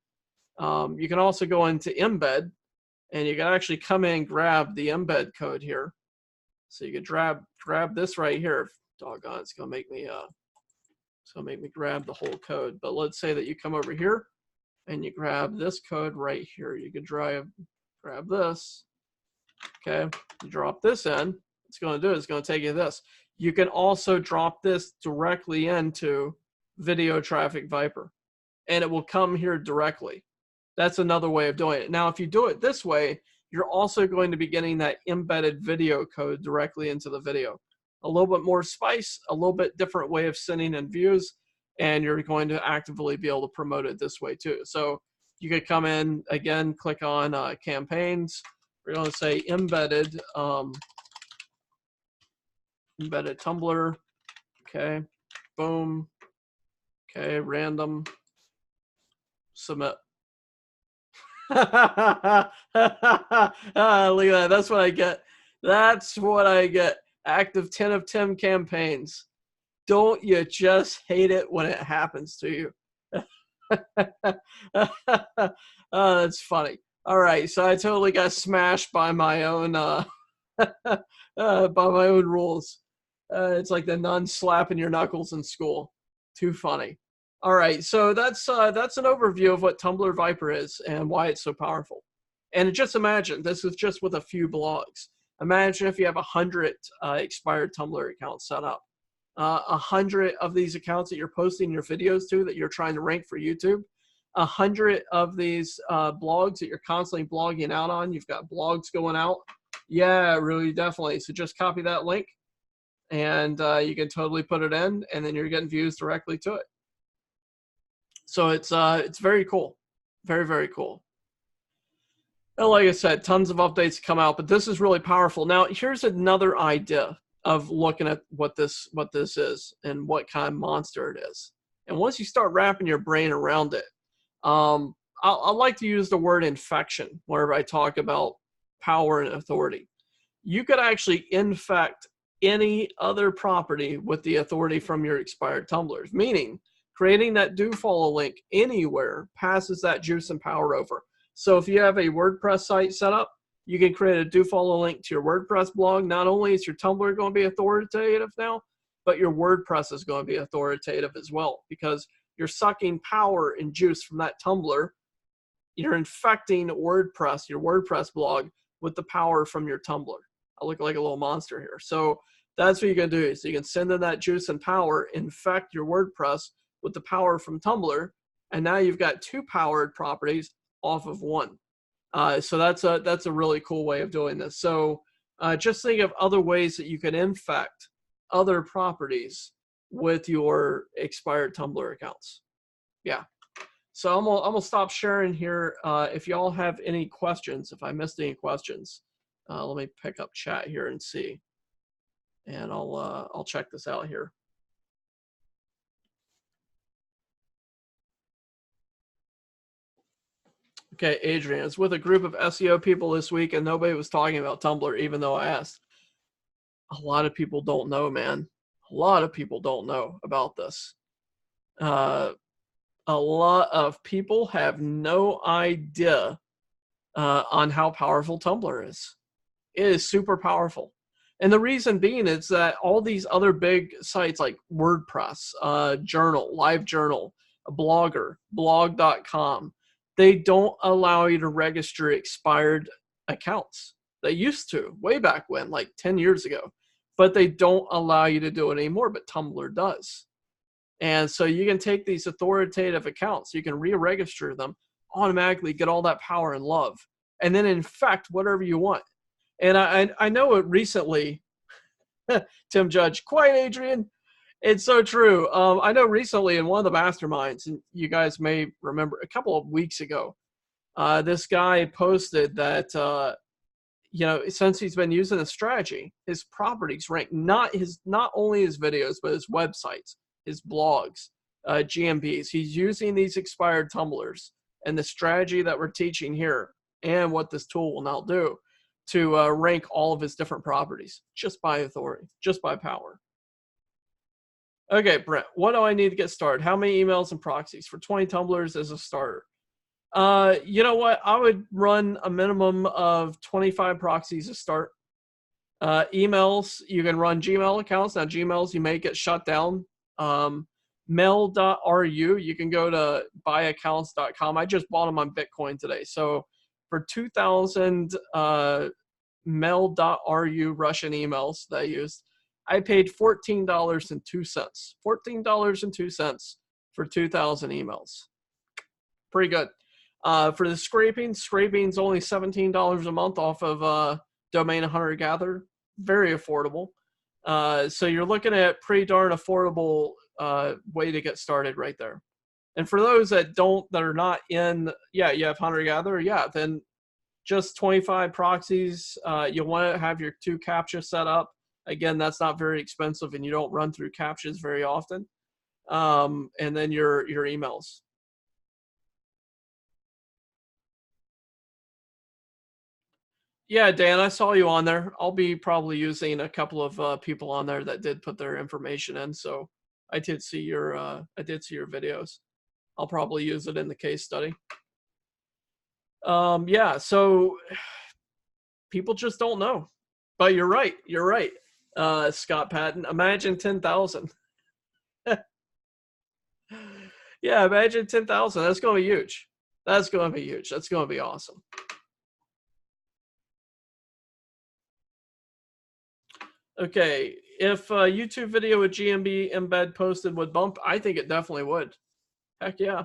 You can also go into embed, and you can actually come in and grab the embed code here. So you can grab this right here. Doggone, it's gonna make me grab the whole code. But let's say that you come over here and you grab this code right here. You can grab this. Okay, you drop this in. It's going to do it's going to take you to this. You can also drop this directly into Video Traffic Viper, and it will come here directly. That's another way of doing it. Now, if you do it this way, you're also going to be getting that embedded video code directly into the video. A little bit more spice, a little bit different way of sending in views, and you're going to actively be able to promote it this way too. So you could come in, again, click on campaigns. We're going to say embedded, embedded Tumblr. Okay, boom. Okay, random, submit. Look at that. That's what I get. That's what I get. Active 10 of 10 campaigns. Don't you just hate it when it happens to you? That's funny. All right, so I totally got smashed by my own by my own rules. It's like the nun slapping your knuckles in school. Too funny. All right, so that's an overview of what Tumblr Viper is and why it's so powerful. And just imagine this is just with a few blogs. Imagine if you have 100 expired Tumblr accounts set up. 100 of these accounts that you're posting your videos to that you're trying to rank for YouTube. 100 of these blogs that you're constantly blogging out on. You've got blogs going out. Yeah, really, definitely. So just copy that link, and you can totally put it in, and then you're getting views directly to it. So it's very cool, very, very cool. And like I said, tons of updates come out, but this is really powerful. Now, here's another idea of looking at what this is and what kind of monster it is. And once you start wrapping your brain around it, I like to use the word infection whenever I talk about power and authority. You could actually infect any other property with the authority from your expired tumblers, meaning creating that do follow link anywhere passes that juice and power over. So if you have a WordPress site set up, you can create a do follow link to your WordPress blog. Not only is your Tumblr going to be authoritative now, but your WordPress is going to be authoritative as well, because you're sucking power and juice from that Tumblr. You're infecting WordPress, your WordPress blog, with the power from your Tumblr. I look like a little monster here. So that's what you can do. So you can send in that juice and power, infect your WordPress with the power from Tumblr, and now you've got two powered properties off of one. So that's a really cool way of doing this. So just think of other ways that you can infect other properties with your expired Tumblr accounts. Yeah. So I'm gonna stop sharing here. If y'all have any questions, if I missed any questions, let me pick up chat here and see, and I'll check this out here. Okay, Adrian, I was with a group of SEO people this week and nobody was talking about Tumblr, even though I asked. A lot of people don't know, man. A lot of people don't know about this. A lot of people have no idea on how powerful Tumblr is. It is super powerful. And the reason being is that all these other big sites like WordPress, Journal, LiveJournal, Blogger, blog.com, they don't allow you to register expired accounts. They used to, way back when, like 10 years ago. But they don't allow you to do it anymore, but Tumblr does. And so you can take these authoritative accounts, you can re-register them, automatically get all that power and love, and then infect whatever you want. And I know it recently, Tim Judge, quiet Adrian, it's so true. I know recently in one of the masterminds, and you guys may remember a couple of weeks ago, this guy posted that, since he's been using this strategy, his properties rank not only his videos, but his websites, his blogs, GMBs. He's using these expired tumblers and the strategy that we're teaching here and what this tool will now do to rank all of his different properties just by authority, just by power. Okay, Brent, what do I need to get started? How many emails and proxies for 20 tumblers as a starter? You know what? I would run a minimum of 25 proxies to start. Emails, you can run Gmail accounts. Now, Gmails, you may get shut down. Mail.ru, you can go to buyaccounts.com. I just bought them on Bitcoin today. So for 2,000 mail.ru Russian emails that I used, I paid $14.02. $14.02 for 2,000 emails. Pretty good. For the scraping's only $17 a month off of Domain Hunter Gatherer. Very affordable. So you're looking at pretty darn affordable way to get started right there. And for those that are not in, you have Hunter Gatherer, then just 25 proxies. You'll want to have your 2 CAPTCHA set up. Again, that's not very expensive, and you don't run through CAPTCHAs very often. And then your emails. Yeah, Dan, I saw you on there. I'll be probably using a couple of people on there that did put their information in. So I did see your videos. I'll probably use it in the case study. Yeah, so people just don't know. But you're right. You're right, Scott Patton. Imagine 10,000. Yeah, imagine 10,000. That's going to be huge. That's going to be huge. That's going to be awesome. Okay, if a YouTube video with GMB embed posted would bump, I think it definitely would. Heck yeah.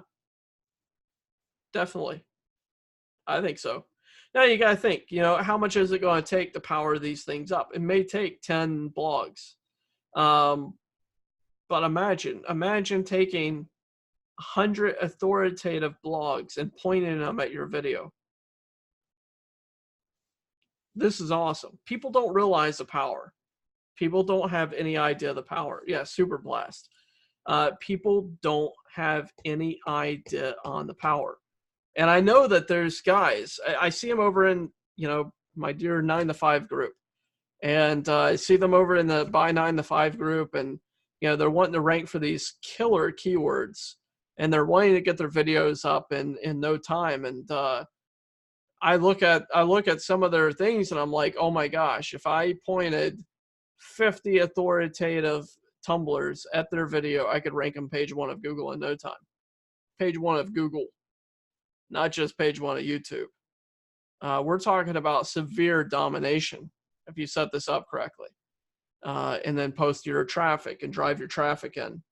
Definitely. I think so. Now you got to think, you know, how much is it going to take to power these things up? It may take 10 blogs. But imagine taking 100 authoritative blogs and pointing them at your video. This is awesome. People don't realize the power. People don't have any idea of the power. Yeah, Super Blast. People don't have any idea on the power. And I know that there's guys, I see them over in, you know, my dear 9 to 5 group. And I see them over in the By 9 to 5 group, and, you know, they're wanting to rank for these killer keywords, and they're wanting to get their videos up in no time. And I look at some of their things, and I'm like, oh my gosh, if I pointed 50 authoritative Tumblrs at their video, I could rank them page 1 of Google in no time. Page 1 of Google, not just page 1 of YouTube. We're talking about severe domination if you set this up correctly, and then post your traffic and drive your traffic in.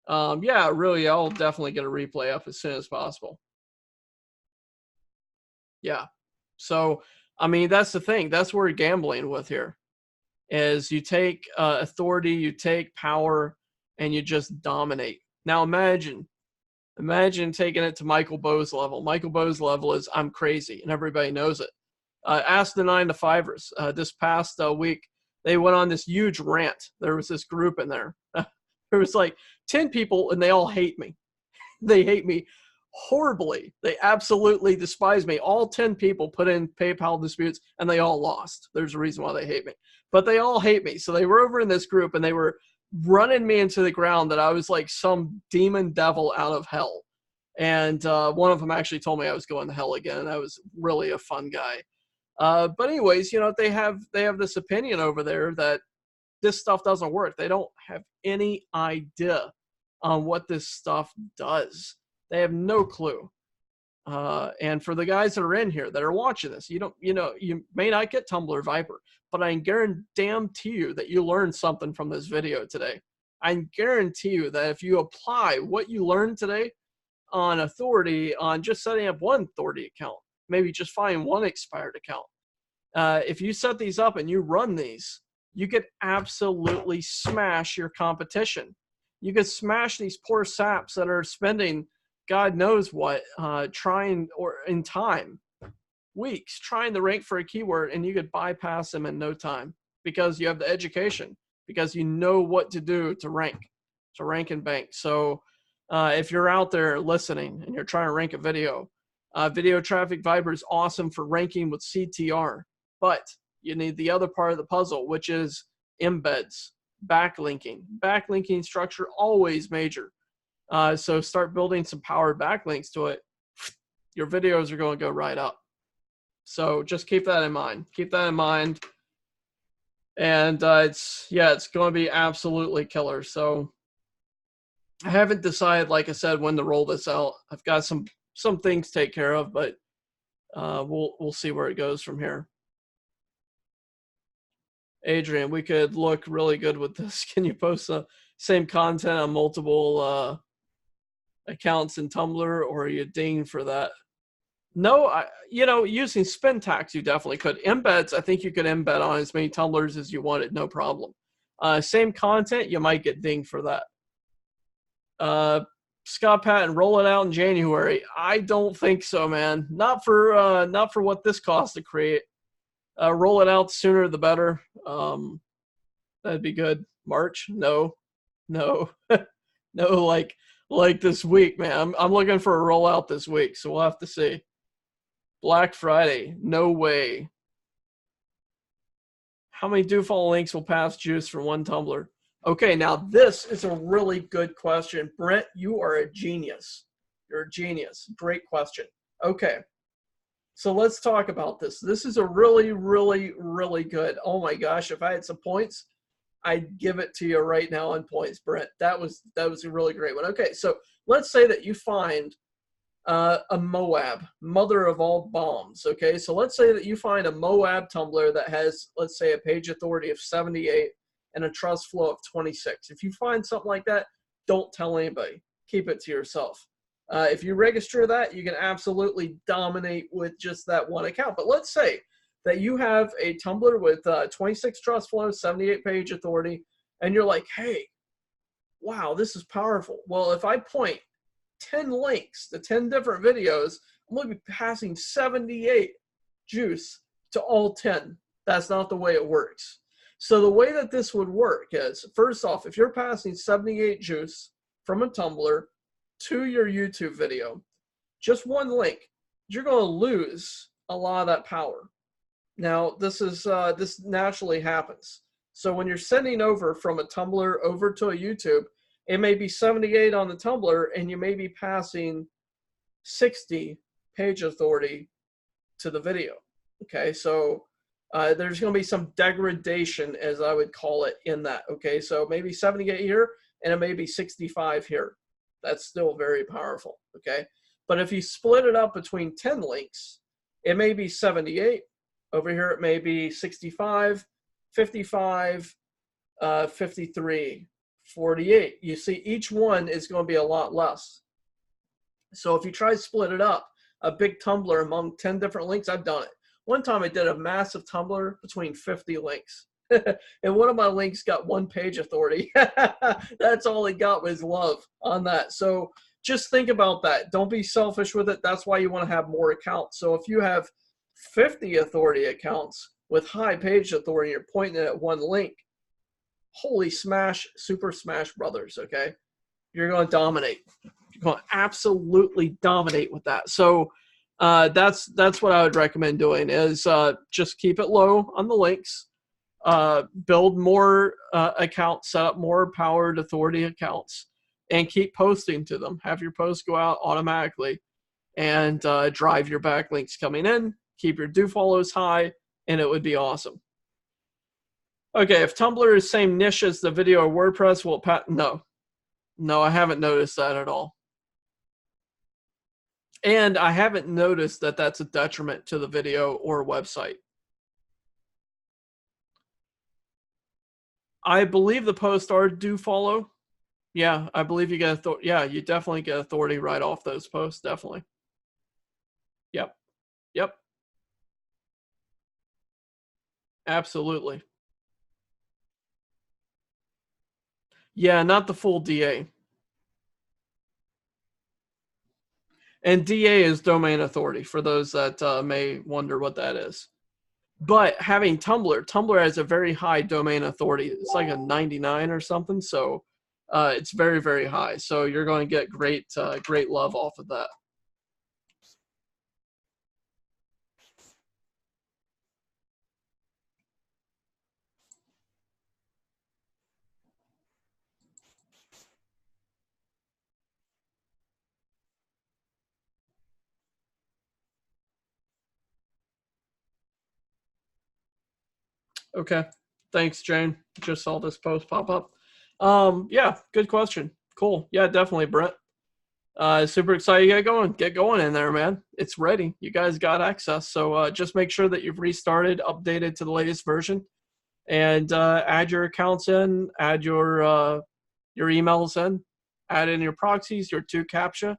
Yeah, really, I'll definitely get a replay up as soon as possible. Yeah. So, I mean, that's the thing. That's what we're gambling with here, is you take authority, you take power, and you just dominate. Now imagine taking it to Michael Bowe's level. Michael Bowe's level is I'm crazy, and everybody knows it. Ask the 9 to 5ers. This past week, they went on this huge rant. There was this group in there. There was like 10 people, and they all hate me. They hate me horribly. They absolutely despise me. All 10 people put in PayPal disputes, and they all lost. There's a reason why they hate me. But they all hate me. So they were over in this group, and they were running me into the ground that I was like some demon devil out of hell. And one of them actually told me I was going to hell again. And I was really a fun guy. But anyways, you know, they have this opinion over there that this stuff doesn't work. They don't have any idea on what this stuff does. They have no clue. And for the guys that are in here that are watching this, you may not get Tumblr Viper, but I guarantee you that you learned something from this video today. I guarantee you that if you apply what you learned today on authority, on just setting up one authority account, maybe just find one expired account. If you set these up and you run these, you could absolutely smash your competition. You could smash these poor saps that are spending God knows what, trying, or in time, weeks, trying to rank for a keyword, and you could bypass them in no time because you have the education, because you know what to do to rank and bank. So if you're out there listening and you're trying to rank a video, Video Traffic Viper is awesome for ranking with CTR, but you need the other part of the puzzle, which is embeds, backlinking. Backlinking structure, always major. So start building some powered backlinks to it. Your videos are going to go right up. So just keep that in mind. Keep that in mind. And it's going to be absolutely killer. So I haven't decided, like I said, when to roll this out. I've got some things to take care of, but we'll see where it goes from here. Adrian, we could look really good with this. Can you post the same content on multiple accounts in Tumblr, or are you dinged for that? No, using spin tags, you definitely could. Embeds, I think you could embed on as many Tumblrs as you wanted, no problem. Same content, you might get dinged for that. Scott Patton, roll it out in January. I don't think so, man. Not for what this costs to create. Roll it out sooner the better. That'd be good. March? No, no, like this week, man. I'm looking for a rollout this week, so we'll have to see. Black Friday, no way. How many do follow links will pass juice for one Tumblr? Okay, now this is a really good question. Brent, you are a genius. You're a genius. Great question. Okay. So let's talk about this. This is a really, really, really good. Oh my gosh, if I had some points, I'd give it to you right now on points, Brent. That was a really great one. Okay, so let's say that you find a Moab, mother of all bombs. Okay, so let's say that you find a Moab Tumblr that has, let's say, a page authority of 78 and a trust flow of 26. If you find something like that, don't tell anybody. Keep it to yourself. If you register that, you can absolutely dominate with just that one account. But let's say that you have a Tumblr with 26 trust flows, 78 page authority, and you're like, hey, wow, this is powerful. Well, if I point 10 links to 10 different videos, I'm going to be passing 78 juice to all 10. That's not the way it works. So the way that this would work is, first off, if you're passing 78 juice from a Tumblr to your YouTube video, just one link, you're going to lose a lot of that power. Now, this naturally happens. So when you're sending over from a Tumblr over to a YouTube, it may be 78 on the Tumblr, and you may be passing 60 page authority to the video. Okay, so there's going to be some degradation, as I would call it, in that. Okay, so maybe 78 here, and it may be 65 here. That's still very powerful. Okay, but if you split it up between 10 links, it may be 78. Over here, it may be 65, 55, 53, 48. You see, each one is going to be a lot less. So if you try to split it up, a big Tumblr among 10 different links, I've done it. One time I did a massive Tumblr between 50 links. And one of my links got one page authority. That's all he got was love on that. So just think about that. Don't be selfish with it. That's why you want to have more accounts. So if you have 50 authority accounts with high page authority, you're pointing at one link, holy smash, super smash brothers, okay? You're going to dominate. You're going to absolutely dominate with that. So that's what I would recommend doing is just keep it low on the links, build more accounts, set up more powered authority accounts, and keep posting to them. Have your posts go out automatically and drive your backlinks coming in. Keep your do follows high, and it would be awesome. Okay, if Tumblr is same niche as the video or WordPress, will it no, I haven't noticed that at all. And I haven't noticed that that's a detriment to the video or website. I believe the posts are do follow. Yeah, I believe you get you definitely get authority right off those posts, definitely. Yep. Absolutely. Yeah, not the full DA. And DA is domain authority for those that may wonder what that is. But having Tumblr has a very high domain authority. It's like a 99 or something. So it's very, very high. So you're going to get great love off of that. Okay. Thanks, Jane. Just saw this post pop up. Yeah, good question. Cool. Yeah, definitely, Brent. Super excited to get going. Get going in there, man. It's ready. You guys got access. So just make sure that you've restarted, updated to the latest version, and add your accounts in, add your emails in, add in your proxies, your 2 CAPTCHA,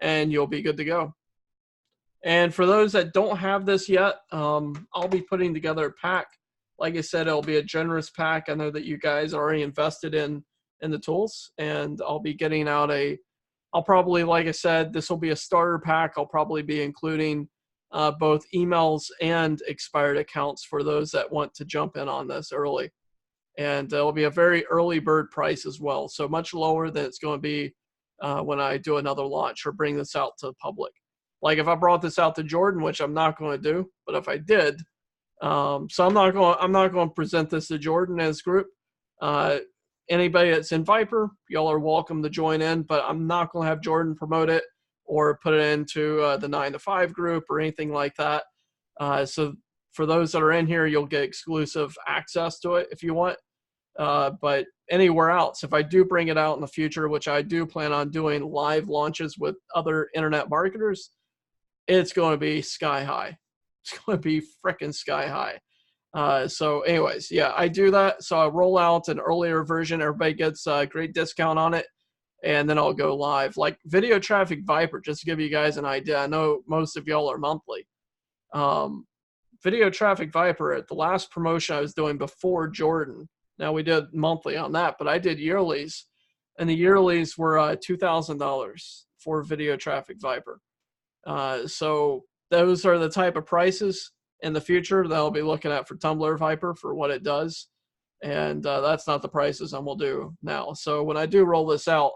and you'll be good to go. And for those that don't have this yet, I'll be putting together a pack. Like I said, it'll be a generous pack. I know that you guys are already invested in the tools, and I'll be getting out I'll probably, like I said, this will be a starter pack. I'll probably be including both emails and expired accounts for those that want to jump in on this early. And it'll be a very early bird price as well, so much lower than it's going to be when I do another launch or bring this out to the public. Like if I brought this out to Jordan, which I'm not going to do, but if I did, so I'm not going to present this to Jordan as group. Anybody that's in Viper, y'all are welcome to join in, but I'm not going to have Jordan promote it or put it into the 9 to 5 group or anything like that. So for those that are in here, you'll get exclusive access to it if you want. But anywhere else, if I do bring it out in the future, which I do plan on doing live launches with other internet marketers, it's going to be sky high. It's going to be freaking sky high. So anyways, yeah, I do that. So I roll out an earlier version. Everybody gets a great discount on it. And then I'll go live. Like Video Traffic Viper, just to give you guys an idea. I know most of y'all are monthly. Video Traffic Viper, at the last promotion I was doing before Jordan, now we did monthly on that, but I did yearlies. And the yearlies were $2,000 for Video Traffic Viper. So those are the type of prices in the future that I'll be looking at for Tumblr Viper for what it does. And that's not the prices I'm going to do now. So when I do roll this out,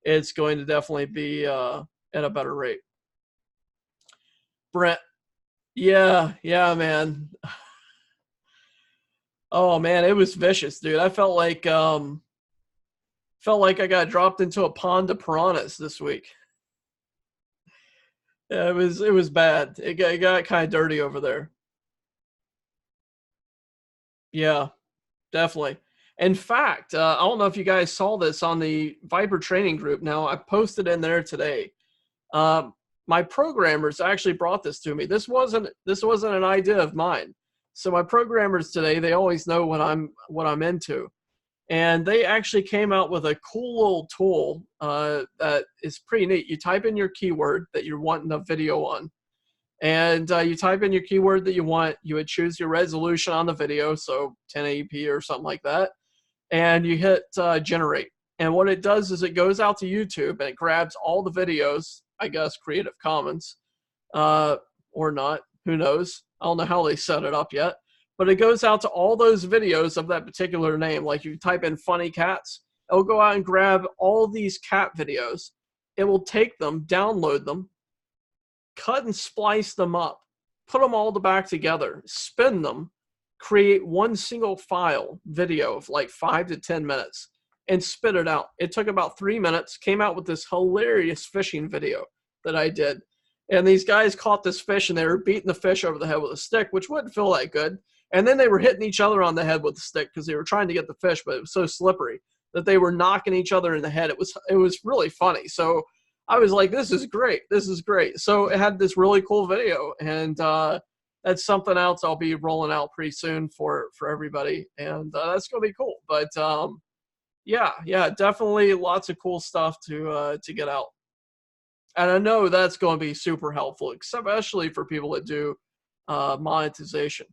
it's going to definitely be at a better rate. Brent, yeah, man. Oh man, it was vicious, dude. I felt like I got dropped into a pond of piranhas this week. Yeah, it was bad. It got kind of dirty over there. Yeah, definitely. In fact, I don't know if you guys saw this on the Viper training group. Now, I posted in there today. My programmers actually brought this to me. This wasn't an idea of mine. So my programmers today, they always know what I'm into, and they actually came out with a cool little tool that is pretty neat. You type in your keyword that you're wanting a video on, and you type in your keyword that you want. You would choose your resolution on the video, so 1080p or something like that, and you hit generate. And what it does is it goes out to YouTube and it grabs all the videos, I guess Creative Commons, or not, who knows. I don't know how they set it up yet, but it goes out to all those videos of that particular name. Like you type in funny cats, it'll go out and grab all these cat videos. It will take them, download them, cut and splice them up, put them all back together, spin them, create one single file video of like 5 to 10 minutes, and spit it out. It took about 3 minutes, came out with this hilarious fishing video that I did. And these guys caught this fish and they were beating the fish over the head with a stick, which wouldn't feel that good. And then they were hitting each other on the head with the stick because they were trying to get the fish, but it was so slippery that they were knocking each other in the head. It was really funny. So I was like, this is great. This is great. So it had this really cool video, and that's something else I'll be rolling out pretty soon for everybody. And that's going to be cool. But yeah, definitely lots of cool stuff to get out. And I know that's going to be super helpful, especially for people that do monetization.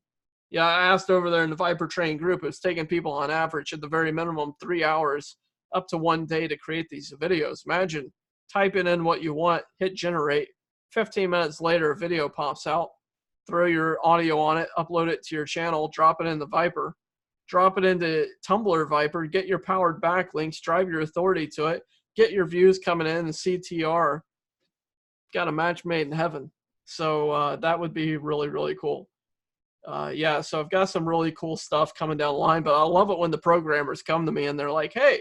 Yeah, I asked over there in the Viper Train group, it's taking people on average at the very minimum 3 hours up to 1 day to create these videos. Imagine typing in what you want, hit generate. 15 minutes later, a video pops out. Throw your audio on it, upload it to your channel, drop it in the Viper, drop it into Tumblr Viper, get your powered backlinks, drive your authority to it, get your views coming in, and CTR. Got a match made in heaven. So that would be really, really cool. Yeah, so I've got some really cool stuff coming down the line, but I love it when the programmers come to me and they're like, hey,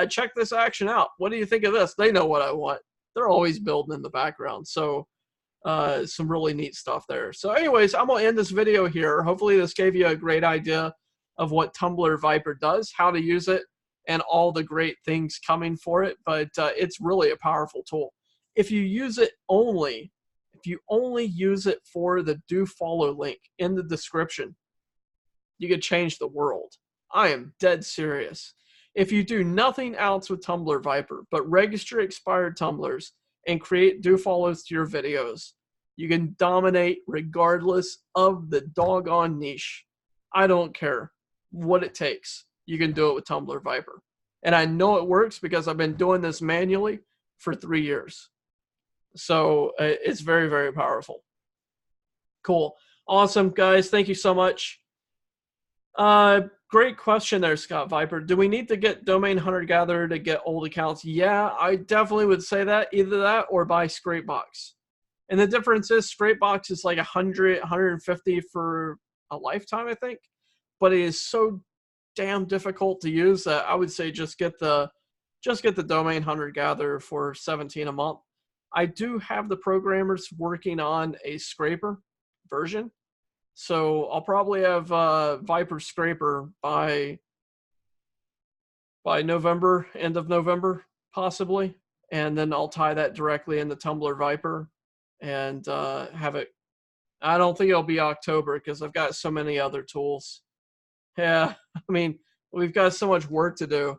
check this action out. What do you think of this? They know what I want. They're always building in the background. So some really neat stuff there. So anyways, I'm going to end this video here. Hopefully this gave you a great idea of what Tumblr Viper does, how to use it, and all the great things coming for it. But it's really a powerful tool. If you use it only, if you only use it for the do follow link in the description, you could change the world. I am dead serious. If you do nothing else with Tumblr Viper, but register expired Tumblrs and create do follows to your videos, you can dominate regardless of the doggone niche. I don't care what it takes. You can do it with Tumblr Viper. And I know it works because I've been doing this manually for 3 years. So it's very, very powerful. Cool. Awesome, guys. Thank you so much. Great question there, Scott Viper. Do we need to get Domain Hunter Gatherer to get old accounts? Yeah, I definitely would say that. Either that or buy Scrapebox. And the difference is Scrapebox is like 100, 150 for a lifetime, I think. But it is so damn difficult to use that I would say just get the Domain Hunter Gatherer for $17 a month. I do have the programmers working on a scraper version. So I'll probably have Viper Scraper by November, end of November, possibly. And then I'll tie that directly into Tumblr Viper and have it. I don't think it'll be October because I've got so many other tools. Yeah, I mean, we've got so much work to do,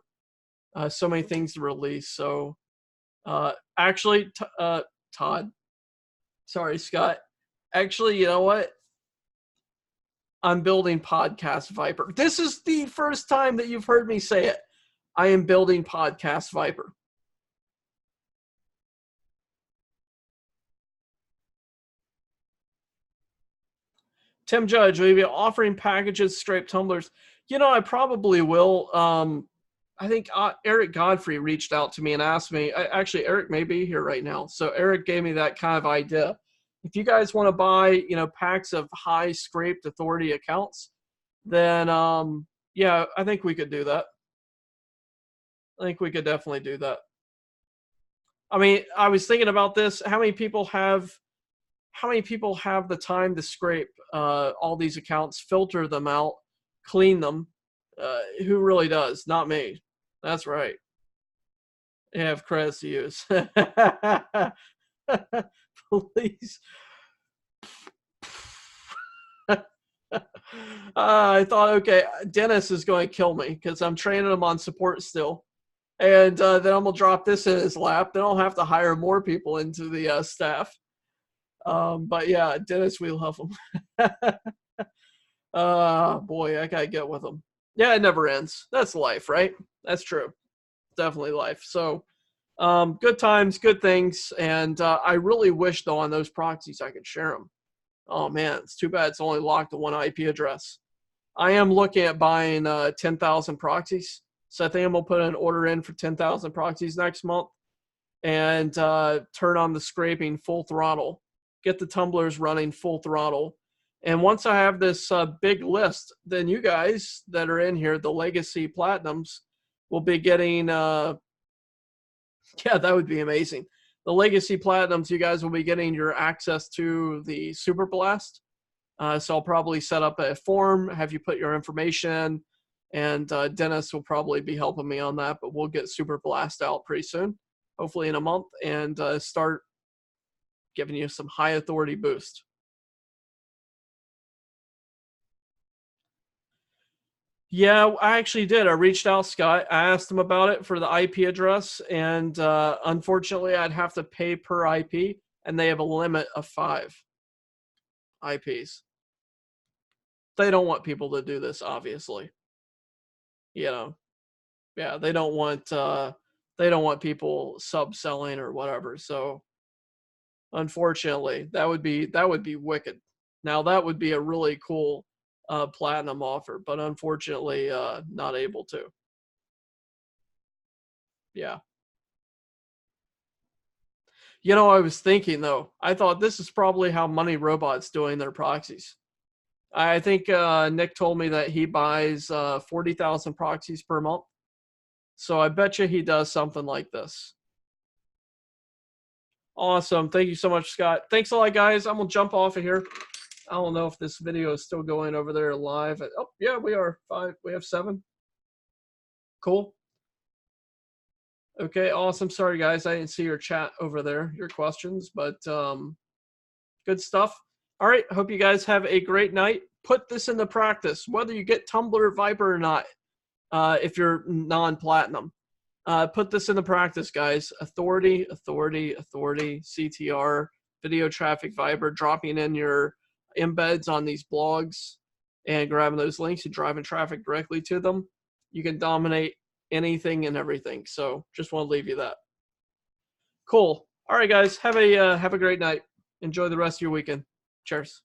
so many things to release. So actually, Todd, sorry, Scott. Actually, you know what? I'm building Podcast Viper. This is the first time that you've heard me say it. I am building Podcast Viper. Tim Judge, will you be offering packages, scraped tumblers? You know, I probably will. I think Eric Godfrey reached out to me and asked me. Actually, Eric may be here right now. So Eric gave me that kind of idea. If you guys want to buy, packs of high scraped authority accounts, then yeah, I think we could do that. I think we could definitely do that. I mean, I was thinking about this. How many people have the time to scrape all these accounts, filter them out, clean them? Who really does? Not me. That's right. I have credits to use. Please. I thought, okay, Dennis is going to kill me because I'm training him on support still. And then I'm going to drop this in his lap. Then I'll have to hire more people into the staff. But yeah, Dennis, we love him. Boy, I got to get with him. Yeah, it never ends. That's life, right? That's true. Definitely life. So good times, good things. And I really wish, though, on those proxies I could share them. Oh, man, it's too bad it's only locked to one IP address. I am looking at buying 10,000 proxies. So I think I'm going to put an order in for 10,000 proxies next month and turn on the scraping full throttle. Get the tumblers running full throttle. And once I have this big list, then you guys that are in here, the Legacy Platinums, will be getting, yeah, that would be amazing. The Legacy Platinums, you guys will be getting your access to the Super Blast. So I'll probably set up a form, have you put your information, and Dennis will probably be helping me on that, but we'll get Super Blast out pretty soon, hopefully in a month, and start giving you some high authority boost. Yeah, I actually did. I reached out, Scott. I asked him about it for the IP address, and unfortunately, I'd have to pay per IP, and they have a limit of 5 IPs. They don't want people to do this, obviously. Yeah, they don't want people sub-selling or whatever. So, unfortunately, that would be wicked. Now, that would be a really cool platinum offer, but unfortunately, not able to. Yeah. I was thinking though. I thought this is probably how Money Robot's doing their proxies. I think Nick told me that he buys 40,000 proxies per month. So I bet you he does something like this. Awesome. Thank you so much, Scott. Thanks a lot, guys. I'm going to jump off of here. I don't know if this video is still going over there live. Oh, yeah, we are. 5. We have 7. Cool. Okay, awesome. Sorry, guys. I didn't see your chat over there, your questions, but good stuff. All right. Hope you guys have a great night. Put this into practice, whether you get Tumblr Viper or not, if you're non-platinum. Put this into practice, guys. Authority, CTR, video traffic Viper, dropping in your embeds on these blogs and grabbing those links and driving traffic directly to them. You can dominate anything and everything. So just want to leave you that. Cool. All right, guys. Have a great night. Enjoy the rest of your weekend. Cheers.